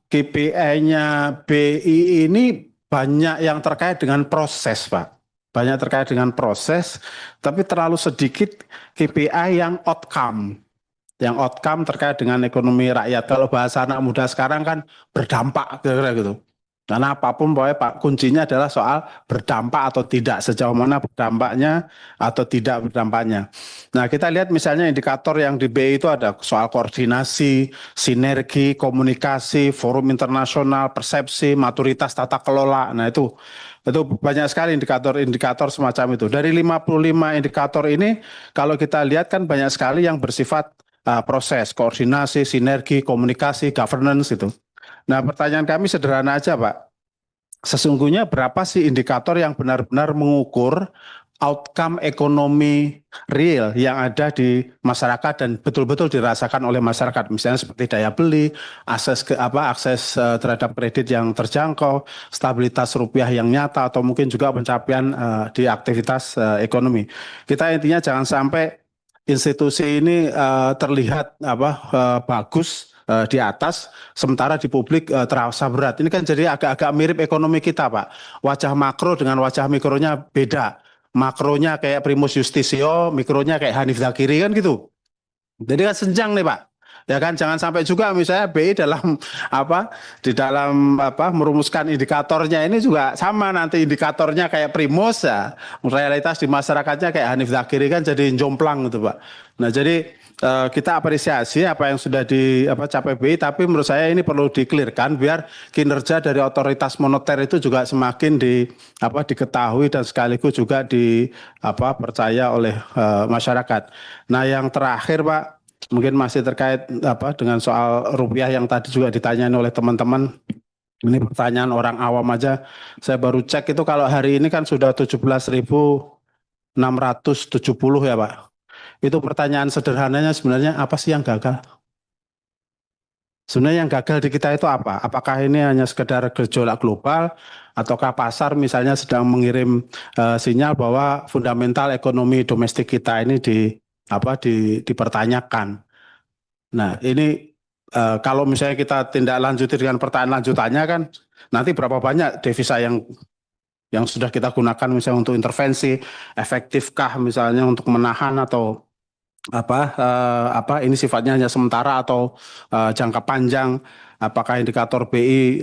KPI-nya BI ini banyak yang terkait dengan proses, Pak. Banyak terkait dengan proses, tapi terlalu sedikit KPI yang outcome. Yang outcome terkait dengan ekonomi rakyat. Kalau bahasa anak muda sekarang kan berdampak, kira-kira gitu. Karena apapun pokoknya Pak, kuncinya adalah soal berdampak atau tidak, sejauh mana berdampaknya atau tidak berdampaknya. Nah, kita lihat misalnya indikator yang di BI itu ada soal koordinasi, sinergi, komunikasi, forum internasional, persepsi, maturitas tata kelola. Nah, itu banyak sekali indikator-indikator semacam itu. Dari 55 indikator ini, kalau kita lihat kan banyak sekali yang bersifat proses, koordinasi, sinergi, komunikasi, governance itu. Nah, pertanyaan kami sederhana aja, Pak. Sesungguhnya berapa sih indikator yang benar-benar mengukur outcome ekonomi real yang ada di masyarakat dan betul-betul dirasakan oleh masyarakat, misalnya seperti daya beli, akses terhadap kredit yang terjangkau, stabilitas rupiah yang nyata, atau mungkin juga pencapaian di aktivitas ekonomi. Kita intinya jangan sampai institusi ini terlihat bagus di atas, sementara di publik terasa berat. Ini kan jadi agak-agak mirip ekonomi kita, Pak. Wajah makro dengan wajah mikronya beda. Makronya kayak Primus Justisio, mikronya kayak Hanif Dzakiri kan gitu. Jadi kan senjang nih, Pak. Ya kan, jangan sampai juga misalnya BI dalam merumuskan indikatornya ini juga sama, nanti indikatornya kayak Primus, ya realitas di masyarakatnya kayak Hanif Dzakiri kan jadi jomplang gitu, Pak. Nah, jadi kita apresiasi apa yang sudah dicapai BI, tapi menurut saya ini perlu di-clearkan biar kinerja dari otoritas moneter itu juga semakin diketahui dan sekaligus juga percaya oleh masyarakat. Nah, yang terakhir, Pak, mungkin masih terkait dengan soal rupiah yang tadi juga ditanyain oleh teman-teman. Ini pertanyaan orang awam aja. Saya baru cek itu kalau hari ini kan sudah 17.670 ya, Pak. Itu pertanyaan sederhananya sebenarnya apa sih yang gagal? Sebenarnya yang gagal di kita itu apa? Apakah ini hanya sekedar gejolak global ataukah pasar misalnya sedang mengirim sinyal bahwa fundamental ekonomi domestik kita ini dipertanyakan. Nah, ini kalau misalnya kita tindak lanjuti dengan pertanyaan lanjutannya kan nanti berapa banyak devisa yang sudah kita gunakan misalnya untuk intervensi, efektifkah misalnya untuk menahan atau ini sifatnya hanya sementara atau jangka panjang. Apakah indikator BI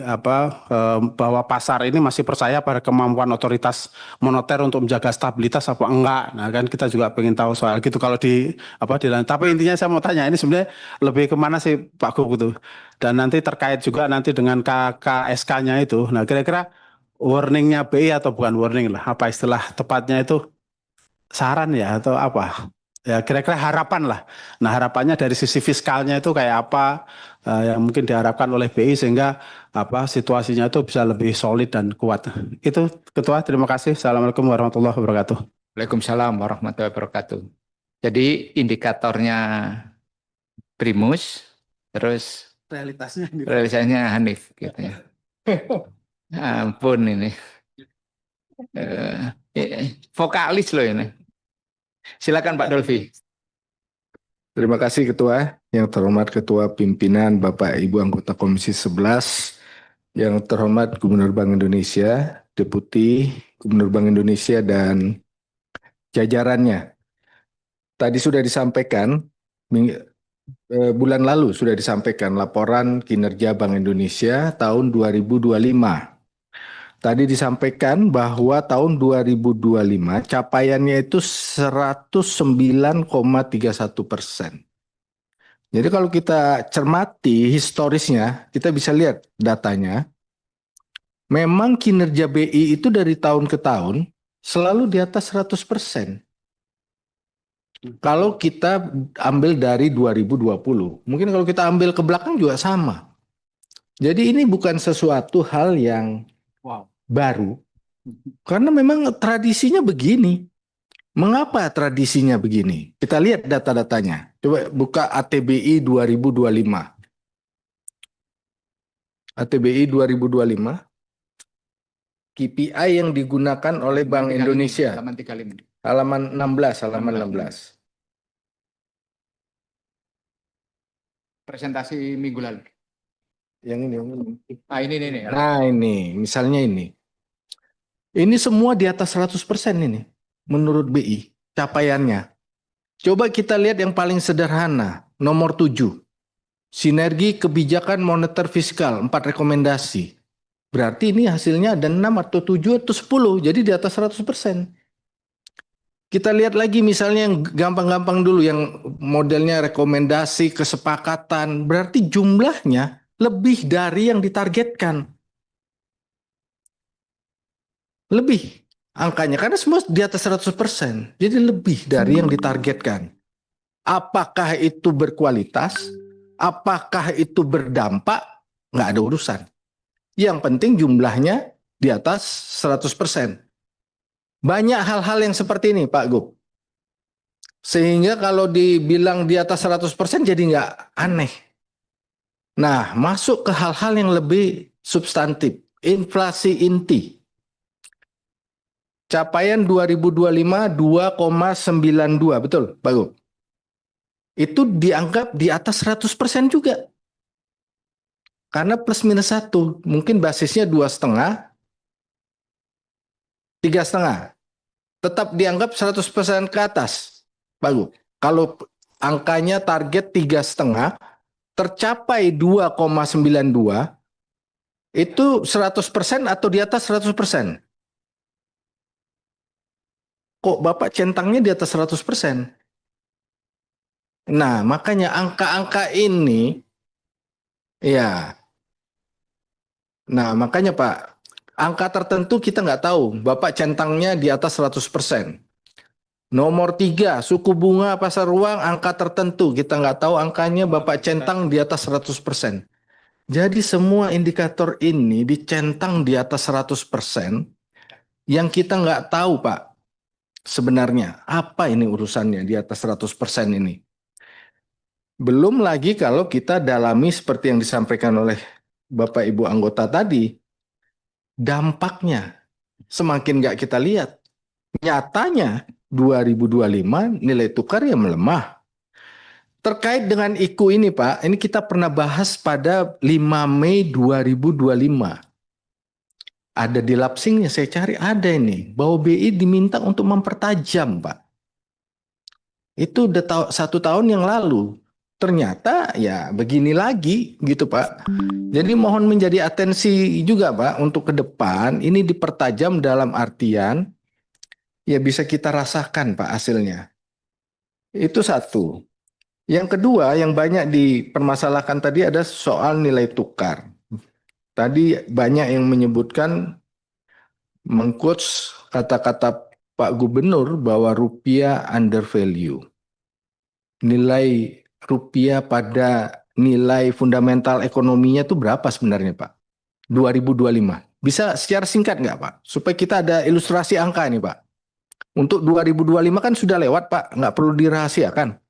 bahwa pasar ini masih percaya pada kemampuan otoritas moneter untuk menjaga stabilitas apa enggak? Nah, kan kita juga pengen tahu soal gitu kalau tapi intinya saya mau tanya ini sebenarnya lebih kemana sih Pak Gub gitu. Dan nanti terkait juga nanti dengan KSK-nya itu. Nah, kira-kira warningnya BI atau bukan warning lah, apa istilah tepatnya itu, saran ya atau apa? Ya kira-kira harapan lah. Nah, harapannya dari sisi fiskalnya itu kayak apa yang mungkin diharapkan oleh BI sehingga situasinya itu bisa lebih solid dan kuat. Itu Ketua, terima kasih. Assalamualaikum warahmatullahi wabarakatuh. Waalaikumsalam warahmatullahi wabarakatuh. Jadi indikatornya Primus, terus realisasinya Hanif gitu ya. Ampun ini. Vokalis loh ini. Silakan Pak Dolfi. Terima kasih Ketua. Yang terhormat Ketua Pimpinan Bapak Ibu anggota Komisi 11, yang terhormat Gubernur Bank Indonesia, Deputi Gubernur Bank Indonesia dan jajarannya. Tadi sudah disampaikan, bulan lalu sudah disampaikan laporan kinerja Bank Indonesia tahun 2025. Tadi disampaikan bahwa tahun 2025 capaiannya itu 109,31%. Jadi kalau kita cermati historisnya, kita bisa lihat datanya. Memang kinerja BI itu dari tahun ke tahun selalu di atas 100%. Kalau kita ambil dari 2020, mungkin kalau kita ambil ke belakang juga sama. Jadi ini bukan sesuatu hal yang baru, karena memang tradisinya begini. Mengapa tradisinya begini? Kita lihat data-datanya. Coba buka ATBI 2025. ATBI 2025. KPI yang digunakan oleh Bank Indonesia. Halaman 35. Halaman 16. Presentasi minggu lalu. Yang ini. Ah, ini. Nah ini, misalnya ini. Ini semua di atas 100% ini. Menurut BI, capaiannya. Coba kita lihat yang paling sederhana. Nomor 7. Sinergi kebijakan moneter fiskal, 4 rekomendasi. Berarti ini hasilnya ada 6 atau 7 atau 10. Jadi di atas 100%. Kita lihat lagi misalnya yang gampang-gampang dulu, yang modelnya rekomendasi, kesepakatan. Berarti jumlahnya lebih dari yang ditargetkan. Lebih angkanya, karena semua di atas 100%. Jadi lebih dari yang ditargetkan. Apakah itu berkualitas? Apakah itu berdampak? Nggak ada urusan. Yang penting jumlahnya di atas 100%. Banyak hal-hal yang seperti ini, Pak Gub. Sehingga kalau dibilang di atas 100% jadi nggak aneh. Nah, masuk ke hal-hal yang lebih substantif. Inflasi inti. Capaian 2025 2,92, betul, Pak Gub? Itu dianggap di atas 100% juga. Karena plus minus 1, mungkin basisnya 2,5, 3,5. Tetap dianggap 100% ke atas. Bagus. Kalau angkanya target 3,5, tercapai 2,92, itu 100% atau di atas 100%? Kok Bapak centangnya di atas 100%? Nah, makanya angka-angka ini, ya. Nah, makanya Pak, angka tertentu kita nggak tahu. Bapak centangnya di atas 100%. Nomor 3, suku bunga pasar uang angka tertentu. Kita nggak tahu angkanya, Bapak centang di atas 100%. Jadi semua indikator ini dicentang di atas 100%. Yang kita nggak tahu Pak, sebenarnya apa ini urusannya di atas 100% ini. Belum lagi kalau kita dalami seperti yang disampaikan oleh Bapak Ibu anggota tadi, dampaknya semakin nggak kita lihat. Nyatanya 2025 nilai tukar yang melemah. Terkait dengan IKU ini Pak, ini kita pernah bahas pada 5 Mei 2025. Ada di lapsingnya, saya cari ada ini. Bahwa BI diminta untuk mempertajam Pak. Itu udah 1 tahun yang lalu. Ternyata ya begini lagi gitu Pak. Jadi mohon menjadi atensi juga Pak untuk ke depan ini dipertajam dalam artian ya bisa kita rasakan Pak hasilnya. Itu satu. Yang kedua yang banyak dipermasalahkan tadi ada soal nilai tukar. Tadi banyak yang menyebutkan mengquotes kata-kata Pak Gubernur bahwa rupiah undervalue. Nilai rupiah pada nilai fundamental ekonominya itu berapa sebenarnya Pak? 2025. Bisa secara singkat nggak Pak? Supaya kita ada ilustrasi angka ini Pak. Untuk 2025 kan sudah lewat Pak, nggak perlu dirahasiakan.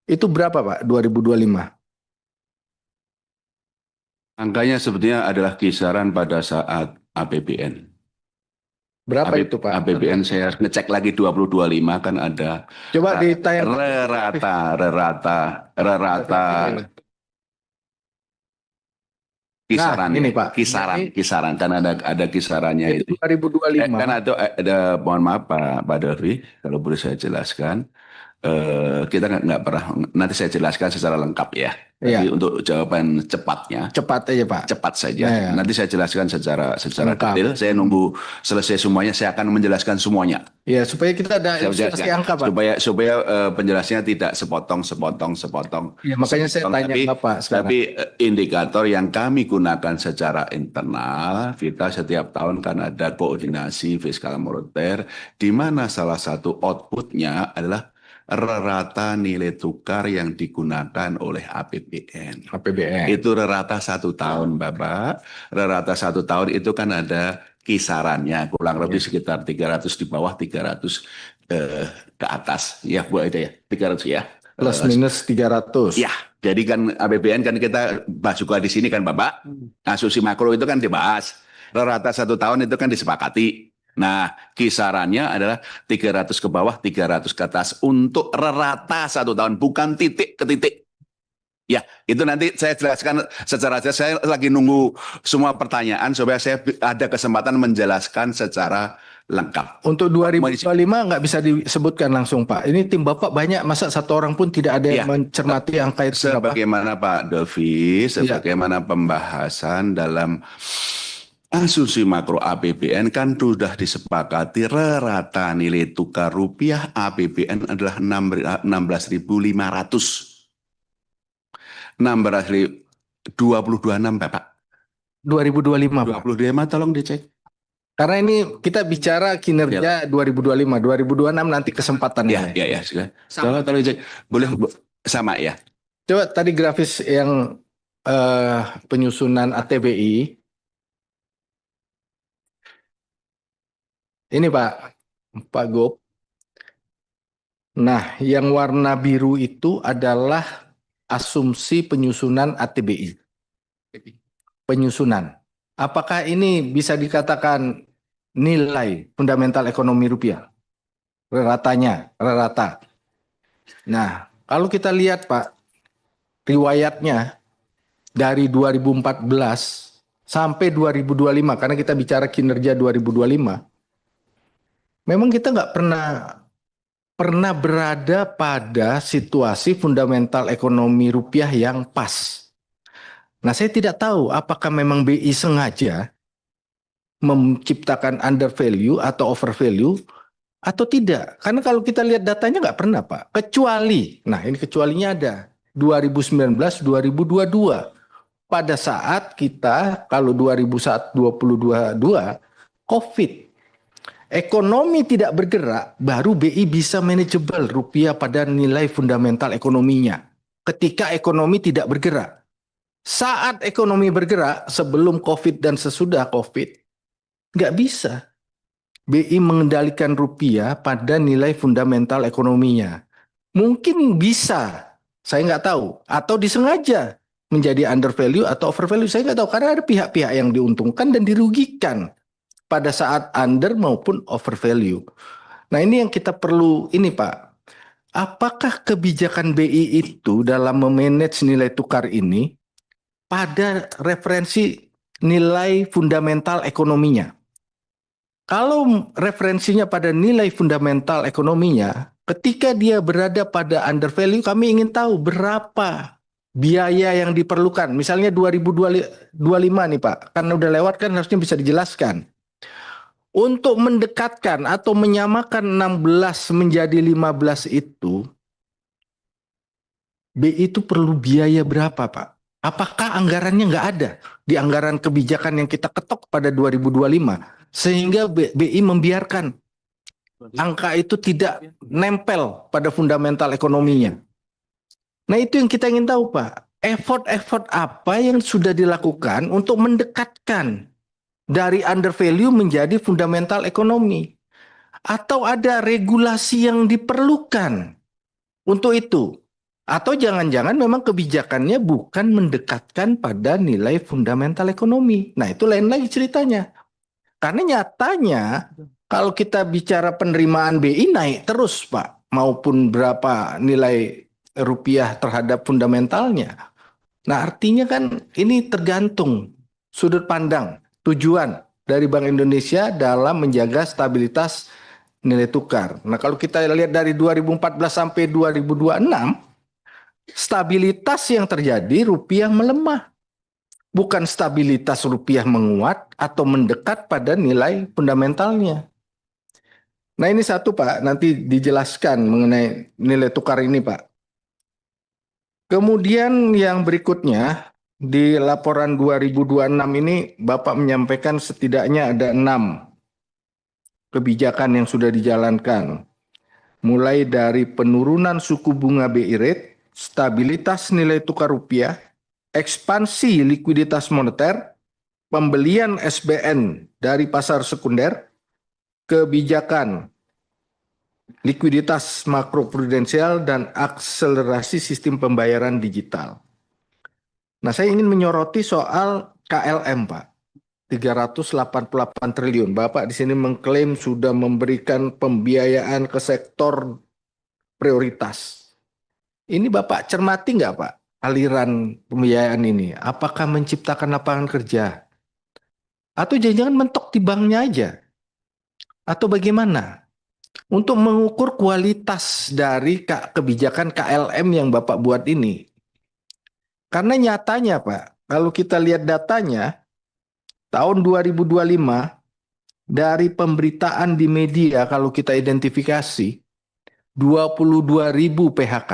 Itu berapa Pak 2025? Angkanya sebetulnya adalah kisaran pada saat APBN. Berapa itu Pak? APBN saya ngecek lagi 2025 kan ada. Coba ditayang. Rata kisaran ini Pak. Kisaran kan ada kisarannya itu. 2025. Kan ada mohon maaf Pak Delvi kalau boleh saya jelaskan. kita nggak pernah. Nanti saya jelaskan secara lengkap ya. Iya. Tapi untuk jawaban cepatnya, Cepat aja Pak. cepat saja. Iya. Nanti saya jelaskan secara Lengkap. detail. Saya nunggu selesai semuanya. Saya akan menjelaskan semuanya. Ya, supaya kita ada Saya ilustrasi menjelaskan. angka Pak. Supaya penjelasannya tidak sepotong. Ya, makanya saya tanya Bapak sekarang. Tapi indikator yang kami gunakan secara internal, kita setiap tahun kan ada koordinasi fiskal moneter, di mana salah satu outputnya adalah rata nilai tukar yang digunakan oleh APBN. APBN. Itu rata 1 tahun, Bapak. Rata 1 tahun itu kan ada kisarannya, kurang lebih sekitar 300 di bawah, 300 ke atas. Ya, Bu, itu ya, 300 ya. Plus minus 300. Ya, jadi kan APBN kan kita bahas juga di sini kan, Bapak. Asumsi makro itu kan dibahas. Rata 1 tahun itu kan disepakati. Nah, kisarannya adalah 300 ke bawah, 300 ke atas untuk rata 1 tahun, bukan titik ke titik. Ya, itu nanti saya jelaskan secara jelas. Saya lagi nunggu semua pertanyaan supaya saya ada kesempatan menjelaskan secara lengkap. Untuk 2025 nggak bisa disebutkan langsung Pak. Ini tim Bapak banyak, masa satu orang pun tidak ada yang mencermati angka itu berapa? Sebagaimana Pak Dovi, sebagaimana pembahasan dalam asumsi makro APBN kan sudah disepakati rata nilai tukar rupiah APBN adalah 16.500. 2226 Bapak. 2025 Pak. 2025 tolong dicek. Karena ini kita bicara kinerja 2025, 2026 nanti kesempatannya. Ya. Tolong dicek. Boleh sama ya. Coba tadi grafis yang penyusunan ATBI. Ini Pak Gop. Nah, yang warna biru itu adalah asumsi penyusunan ATBI. Penyusunan. Apakah ini bisa dikatakan nilai fundamental ekonomi rupiah? Rata. Nah, kalau kita lihat Pak, riwayatnya dari 2014 sampai 2025, karena kita bicara kinerja 2025, memang kita nggak pernah berada pada situasi fundamental ekonomi rupiah yang pas. Nah, saya tidak tahu apakah memang BI sengaja menciptakan under value atau over value atau tidak. Karena kalau kita lihat datanya nggak pernah Pak. Kecuali, nah ini kecualinya ada 2019, 2022. Pada saat kita kalau 2022 COVID. Ekonomi tidak bergerak, baru BI bisa manageable rupiah pada nilai fundamental ekonominya. Ketika ekonomi tidak bergerak. Saat ekonomi bergerak, sebelum COVID dan sesudah COVID, nggak bisa. BI mengendalikan rupiah pada nilai fundamental ekonominya. Mungkin bisa, saya nggak tahu. Atau disengaja menjadi under value atau over value, saya nggak tahu. Karena ada pihak-pihak yang diuntungkan dan dirugikan pada saat under maupun over value. Nah ini yang kita perlu ini Pak. Apakah kebijakan BI itu dalam memanage nilai tukar ini pada referensi nilai fundamental ekonominya? Kalau referensinya pada nilai fundamental ekonominya, ketika dia berada pada under value, kami ingin tahu berapa biaya yang diperlukan. Misalnya 2025 nih Pak, karena udah lewat kan harusnya bisa dijelaskan. Untuk mendekatkan atau menyamakan 16 menjadi 15 itu, BI itu perlu biaya berapa Pak? Apakah anggarannya nggak ada di anggaran kebijakan yang kita ketok pada 2025? Sehingga BI membiarkan angka itu tidak nempel pada fundamental ekonominya. Nah itu yang kita ingin tahu Pak. Effort apa yang sudah dilakukan untuk mendekatkan dari under value menjadi fundamental ekonomi? Atau ada regulasi yang diperlukan untuk itu? Atau jangan-jangan memang kebijakannya bukan mendekatkan pada nilai fundamental ekonomi. Nah itu lain lagi ceritanya. Karena nyatanya kalau kita bicara penerimaan BI naik terus Pak. Maupun berapa nilai rupiah terhadap fundamentalnya. Nah artinya kan ini tergantung sudut pandang. Tujuan dari Bank Indonesia dalam menjaga stabilitas nilai tukar. Nah, kalau kita lihat dari 2014 sampai 2026, stabilitas yang terjadi rupiah melemah. Bukan stabilitas rupiah menguat atau mendekat pada nilai fundamentalnya. Nah, ini satu Pak, nanti dijelaskan mengenai nilai tukar ini Pak. Kemudian yang berikutnya, di laporan 2026 ini Bapak menyampaikan setidaknya ada 6 kebijakan yang sudah dijalankan. Mulai dari penurunan suku bunga BI rate, stabilitas nilai tukar rupiah, ekspansi likuiditas moneter, pembelian SBN dari pasar sekunder, kebijakan likuiditas makroprudensial, dan akselerasi sistem pembayaran digital. Nah, saya ingin menyoroti soal KLM, Pak. 388 triliun. Bapak di sini mengklaim sudah memberikan pembiayaan ke sektor prioritas. Ini Bapak cermati nggak, Pak, aliran pembiayaan ini? Apakah menciptakan lapangan kerja? Atau jangan-jangan mentok di banknya aja? Atau bagaimana? Untuk mengukur kualitas dari kebijakan KLM yang Bapak buat ini. Karena nyatanya, Pak, kalau kita lihat datanya, tahun 2025, dari pemberitaan di media kalau kita identifikasi, 22.000 PHK.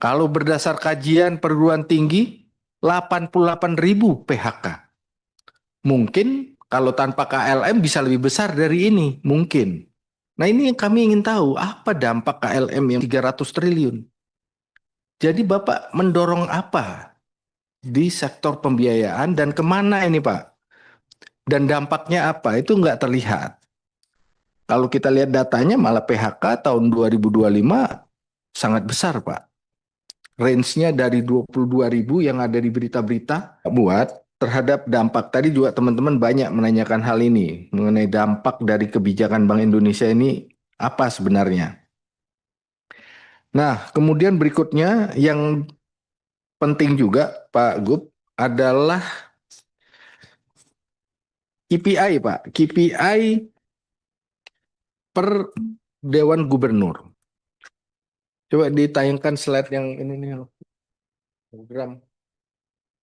Kalau berdasar kajian perguruan tinggi, 88.000 PHK. Mungkin kalau tanpa KLM bisa lebih besar dari ini, mungkin. Nah, ini yang kami ingin tahu, apa dampak KLM yang 300 triliun? Jadi Bapak mendorong apa di sektor pembiayaan dan kemana ini Pak? Dan dampaknya apa? Itu nggak terlihat. Kalau kita lihat datanya malah PHK tahun 2025 sangat besar Pak. Range-nya dari 22.000 yang ada di berita-berita buat terhadap dampak. Tadi juga teman-teman banyak menanyakan hal ini mengenai dampak dari kebijakan Bank Indonesia ini apa sebenarnya. Nah, kemudian berikutnya yang penting juga Pak Gub adalah KPI Pak. KPI per Dewan Gubernur. Coba ditayangkan slide yang ini nih. Program.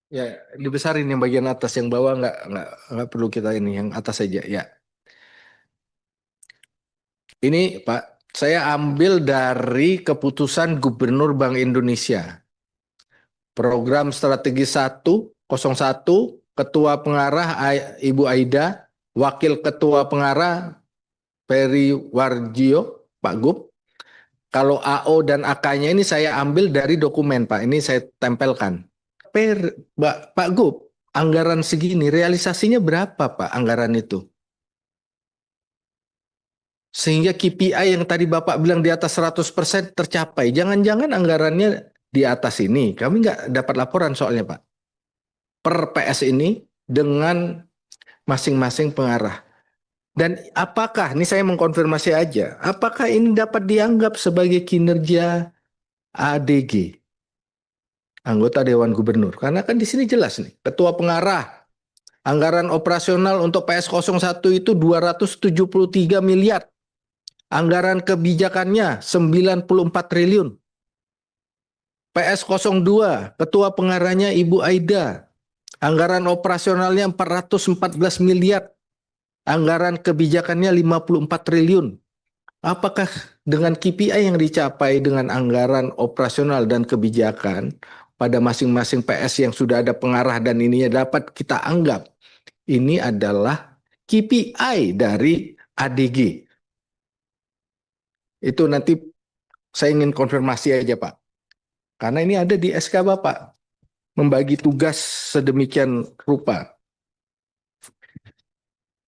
Ya, dibesarin yang bagian atas, yang bawah nggak perlu kita ini, yang atas saja ya. Ini Pak, saya ambil dari keputusan Gubernur Bank Indonesia. Program Strategi 101, Ketua Pengarah Ibu Aida, Wakil Ketua Pengarah Peri Warjio, Pak Gub. Kalau AO dan AK-nya ini saya ambil dari dokumen Pak, ini saya tempelkan. Pak Gub, anggaran segini, realisasinya berapa Pak anggaran itu? Sehingga KPI yang tadi Bapak bilang di atas 100% tercapai. Jangan-jangan anggarannya di atas ini. Kami nggak dapat laporan soalnya Pak. Per PS ini dengan masing-masing pengarah. Dan apakah, ini saya mengkonfirmasi aja, apakah ini dapat dianggap sebagai kinerja ADG? Anggota Dewan Gubernur. Karena kan di sini jelas nih, Ketua Pengarah. Anggaran operasional untuk PS01 itu 273 miliar. Anggaran kebijakannya 94 triliun. PS02, Ketua Pengarahnya Ibu Aida. Anggaran operasionalnya 414 miliar. Anggaran kebijakannya 54 triliun. Apakah dengan KPI yang dicapai dengan anggaran operasional dan kebijakan pada masing-masing PS yang sudah ada pengarah dan ininya dapat kita anggap ini adalah KPI dari ADG? Itu nanti saya ingin konfirmasi aja Pak. Karena ini ada di SK Bapak. Membagi tugas sedemikian rupa.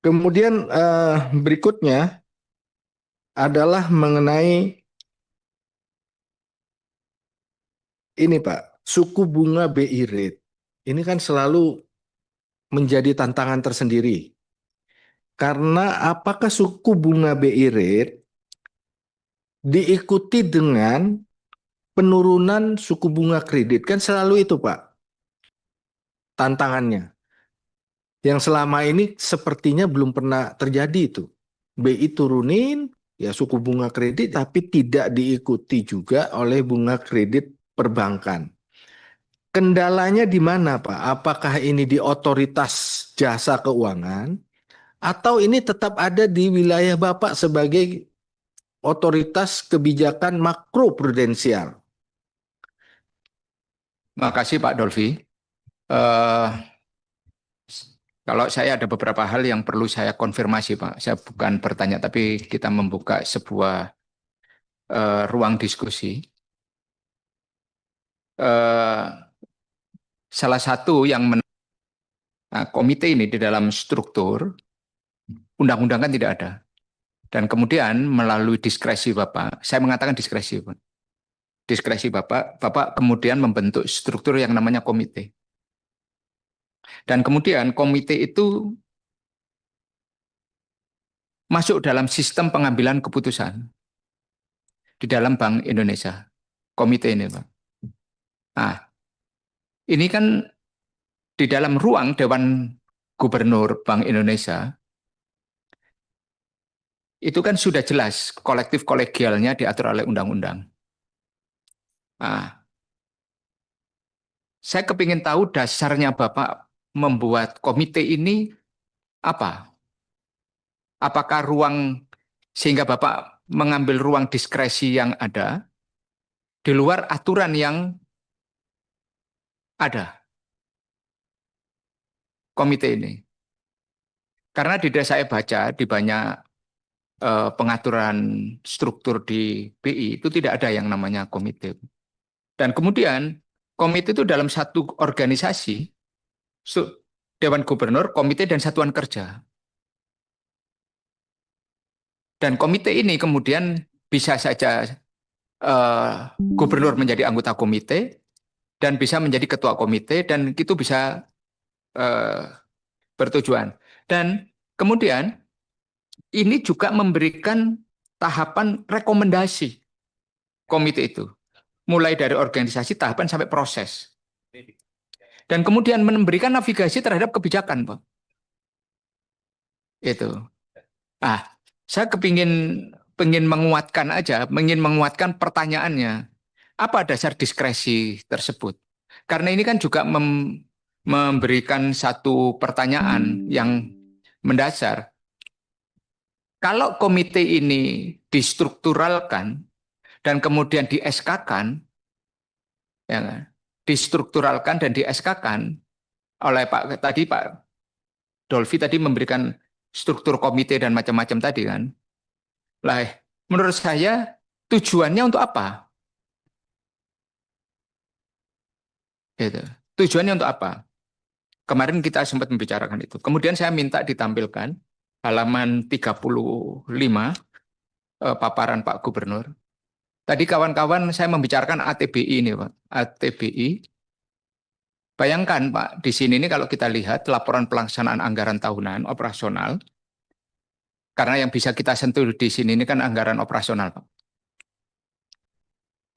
Kemudian berikutnya adalah mengenai ini Pak, suku bunga BI rate. Ini kan selalu menjadi tantangan tersendiri. Karena apakah suku bunga BI rate diikuti dengan penurunan suku bunga kredit? Kan selalu itu Pak tantangannya. Yang selama ini sepertinya belum pernah terjadi itu. BI turunin, ya suku bunga kredit, tapi tidak diikuti juga oleh bunga kredit perbankan. Kendalanya di mana, Pak? Apakah ini di otoritas jasa keuangan, atau ini tetap ada di wilayah Bapak sebagai otoritas kebijakan makro prudensial? Makasih Pak Dolfi. Kalau saya ada beberapa hal yang perlu saya konfirmasi, Pak. Saya bukan bertanya, tapi kita membuka sebuah ruang diskusi. Salah satu yang komite ini di dalam struktur undang-undang kan tidak ada. Dan kemudian melalui diskresi Bapak, saya mengatakan diskresi, Pak. Diskresi Bapak kemudian membentuk struktur yang namanya komite. Dan kemudian komite itu masuk dalam sistem pengambilan keputusan di dalam Bank Indonesia. Komite ini, Pak. Nah, ini kan di dalam ruang Dewan Gubernur Bank Indonesia, itu kan sudah jelas kolektif kolegialnya diatur oleh undang-undang. Nah, saya kepingin tahu dasarnya Bapak membuat komite ini apa? Apakah ruang sehingga Bapak mengambil ruang diskresi yang ada di luar aturan yang ada komite ini? Karena saya baca di banyak pengaturan struktur di BI itu tidak ada yang namanya komite. Dan kemudian komite itu dalam satu organisasi, Dewan Gubernur, komite, dan satuan kerja. Dan komite ini kemudian bisa saja gubernur menjadi anggota komite, dan bisa menjadi ketua komite, dan itu bisa bertujuan. Dan kemudian ini juga memberikan tahapan rekomendasi komite itu. Mulai dari organisasi, tahapan, sampai proses. Dan kemudian memberikan navigasi terhadap kebijakan, Pak. Itu. Saya pengen menguatkan aja, ingin menguatkan pertanyaannya. Apa dasar diskresi tersebut? Karena ini kan juga memberikan satu pertanyaan yang mendasar. Kalau komite ini distrukturalkan dan kemudian di SK-kan, ya kan? Distrukturalkan dan di SK-kan oleh Pak Dolfi tadi memberikan struktur komite dan macam-macam tadi kan. Lah, menurut saya tujuannya untuk apa? Gitu. Tujuannya untuk apa? Kemarin kita sempat membicarakan itu. Kemudian saya minta ditampilkan halaman 35 paparan Pak Gubernur. Tadi kawan-kawan saya membicarakan ATBI ini, Pak. ATBI. Bayangkan, Pak, di sini ini kalau kita lihat laporan pelaksanaan anggaran tahunan operasional, karena yang bisa kita sentuh di sini ini kan anggaran operasional, Pak.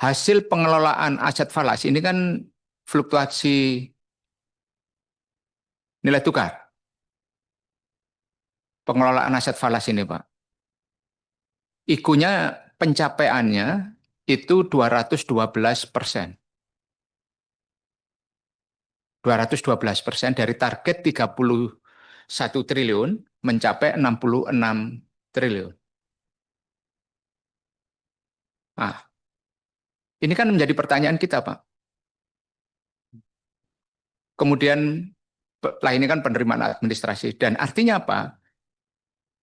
Hasil pengelolaan aset falas ini kan fluktuasi nilai tukar. Pengelolaan aset falas ini, Pak. IQ-nya pencapaiannya itu 212%. 212% dari target 31 triliun mencapai 66 triliun. Nah, ini kan menjadi pertanyaan kita, Pak. Kemudian, ini kan penerimaan administrasi. Dan artinya apa?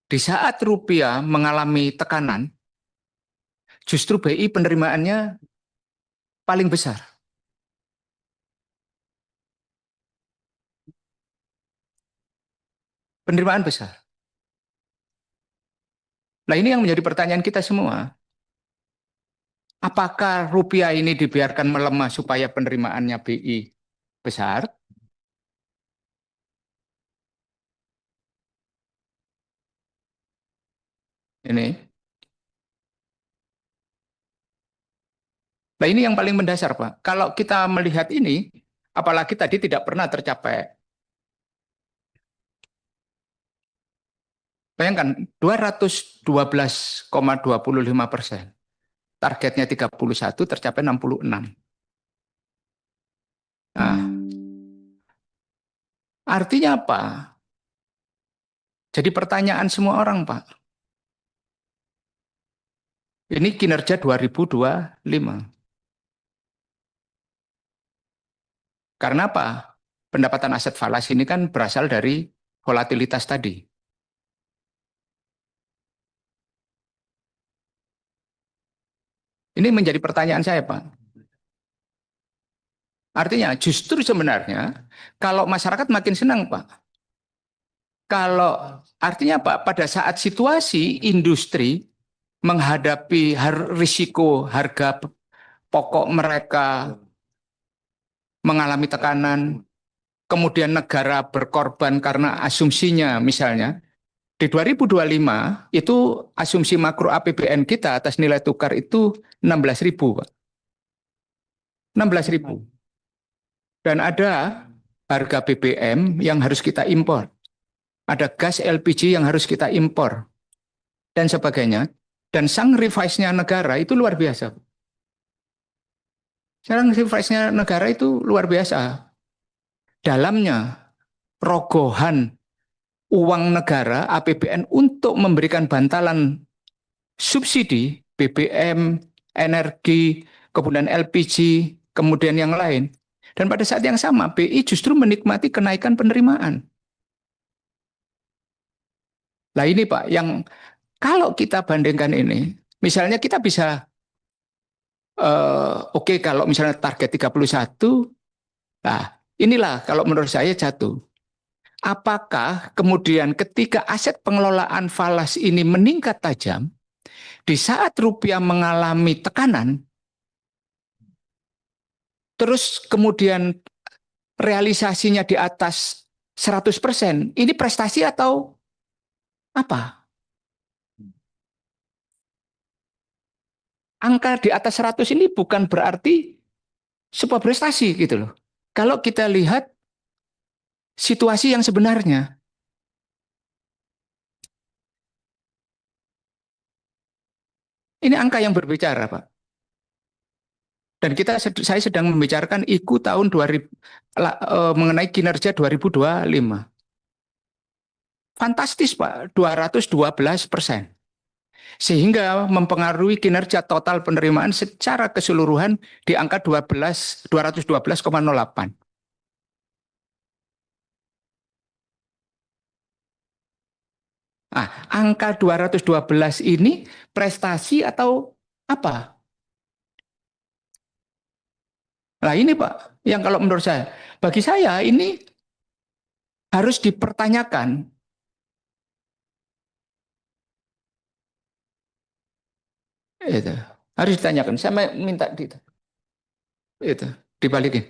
Di saat rupiah mengalami tekanan, justru BI penerimaannya paling besar. Penerimaan besar. Nah, ini yang menjadi pertanyaan kita semua. Apakah rupiah ini dibiarkan melemah supaya penerimaannya BI besar? Ini. Nah, ini yang paling mendasar, Pak. Kalau kita melihat ini, apalagi tadi tidak pernah tercapai Bayangkan 212,25%. Targetnya 31 tercapai 66. Nah, artinya apa? Jadi pertanyaan semua orang, Pak. Ini kinerja 2025. Karena apa? Pendapatan aset falas ini kan berasal dari volatilitas tadi. Ini menjadi pertanyaan saya, Pak. Artinya justru sebenarnya kalau masyarakat makin senang, Pak. Kalau artinya apa? Pada saat situasi industri menghadapi risiko harga pokok mereka mengalami tekanan, kemudian negara berkorban karena asumsinya misalnya di 2025 itu asumsi makro APBN kita atas nilai tukar itu 16.000, Pak. 16.000. Dan ada harga BBM yang harus kita impor. Ada gas LPG yang harus kita impor. Dan sebagainya. Dan sang revise-nya negara itu luar biasa. Sang revise-nya negara itu luar biasa. Dalamnya rogohan uang negara APBN untuk memberikan bantalan subsidi BBM, energi, kemudian LPG, kemudian yang lain. Dan pada saat yang sama BI justru menikmati kenaikan penerimaan. Nah ini Pak, yang kalau kita bandingkan ini, misalnya kita bisa, oke, kalau misalnya target 31, nah inilah kalau menurut saya jatuh. Apakah kemudian ketika aset pengelolaan falas ini meningkat tajam, di saat rupiah mengalami tekanan, terus kemudian realisasinya di atas 100%, ini prestasi atau apa? Angka di atas 100 ini bukan berarti sebuah prestasi gitu loh. Kalau kita lihat situasi yang sebenarnya. Ini angka yang berbicara, Pak. Dan saya sedang membicarakan IKU tahun 2000 mengenai kinerja 2025. Fantastis, Pak, 212%. Sehingga mempengaruhi kinerja total penerimaan secara keseluruhan di angka 212,08. Nah, angka 212 ini prestasi atau apa? Nah ini Pak, yang kalau menurut saya, bagi saya ini harus dipertanyakan. Itu harus ditanyakan. Saya minta itu dibalikin.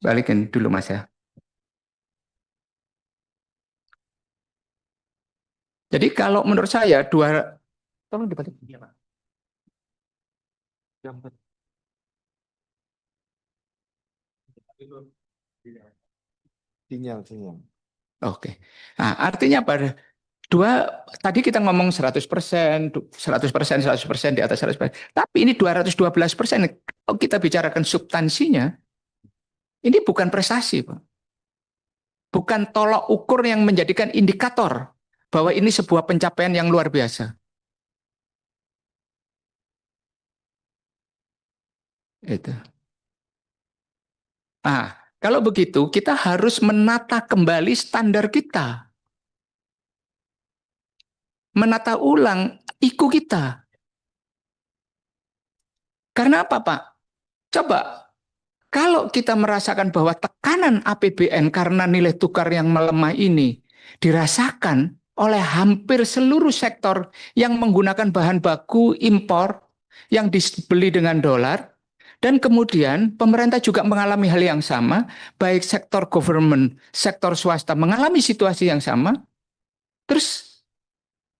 Balikin dulu Mas ya. Jadi kalau menurut saya tolong dibalikin. Iya, Pak. Sinyal. Oke. Nah, artinya apa? Tadi kita ngomong 100%, 100% di atas 100%. Tapi ini 212%. Kalau kita bicarakan substansinya, ini bukan prestasi, Pak. Bukan tolok ukur yang menjadikan indikator bahwa ini sebuah pencapaian yang luar biasa. Itu. Nah, kalau begitu kita harus menata kembali standar kita. Menata ulang IKU kita. Karena apa, Pak? Coba, kalau kita merasakan bahwa tekanan APBN karena nilai tukar yang melemah ini dirasakan oleh hampir seluruh sektor yang menggunakan bahan baku impor yang dibeli dengan dolar, dan kemudian pemerintah juga mengalami hal yang sama, baik sektor government, sektor swasta mengalami situasi yang sama, terus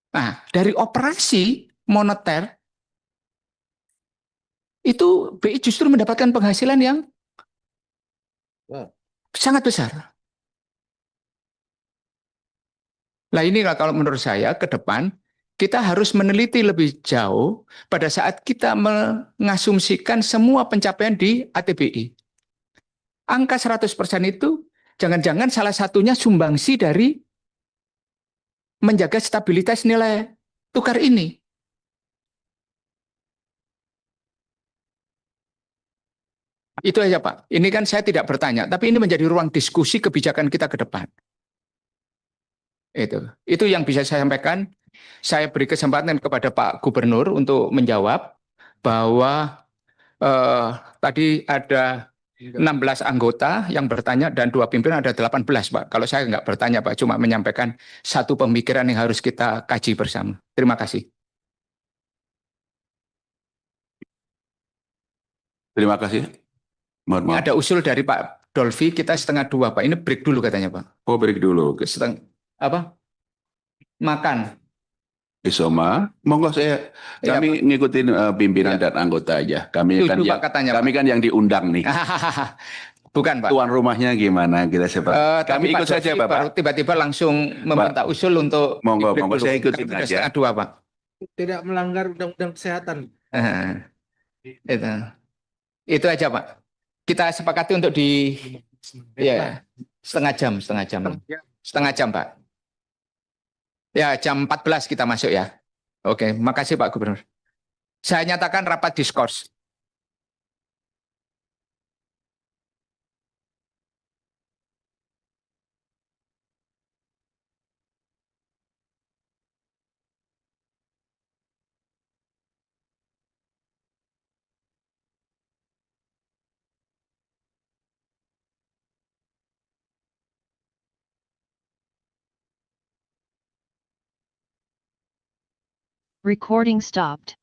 nah, dari operasi moneter itu BI justru mendapatkan penghasilan yang sangat besar. Nah inilah kalau menurut saya ke depan kita harus meneliti lebih jauh pada saat kita mengasumsikan semua pencapaian di ATBI. Angka 100% itu jangan-jangan salah satunya sumbangsi dari menjaga stabilitas nilai tukar ini. Itu aja Pak. Ini kan saya tidak bertanya, tapi ini menjadi ruang diskusi kebijakan kita ke depan. Itu yang bisa saya sampaikan. Saya beri kesempatan kepada Pak Gubernur untuk menjawab bahwa tadi ada 16 anggota yang bertanya dan 2 pimpinan, ada 18 Pak. Kalau saya nggak bertanya Pak, cuma menyampaikan satu pemikiran yang harus kita kaji bersama. Terima kasih. Terima kasih. Mohon maaf. Ada usul dari Pak Dolvi, kita 1:30 Pak. Ini break dulu katanya Pak. Oh, break dulu. Apa? Makan. Isoma, monggo saya Ya, kami ngikutin pimpinan dan anggota aja. Kami kan Setuju, yang Pak, katanya, kami Pak. kan yang diundang nih. Bukan Pak. Tuan rumahnya gimana kita seperti. Tapi Kami ikut Pak saja Dolvi Bapak. baru tiba-tiba langsung meminta usul untuk Monggo, di-break monggo dulu. saya ikutin Karena aja. sudah 1:30 Pak. Tidak melanggar undang-undang kesehatan. Itu aja Pak. Kita sepakati untuk di ya setengah jam Pak. Ya jam 14 kita masuk ya. Oke, makasih Pak Gubernur. Saya nyatakan rapat diskurs. Recording stopped.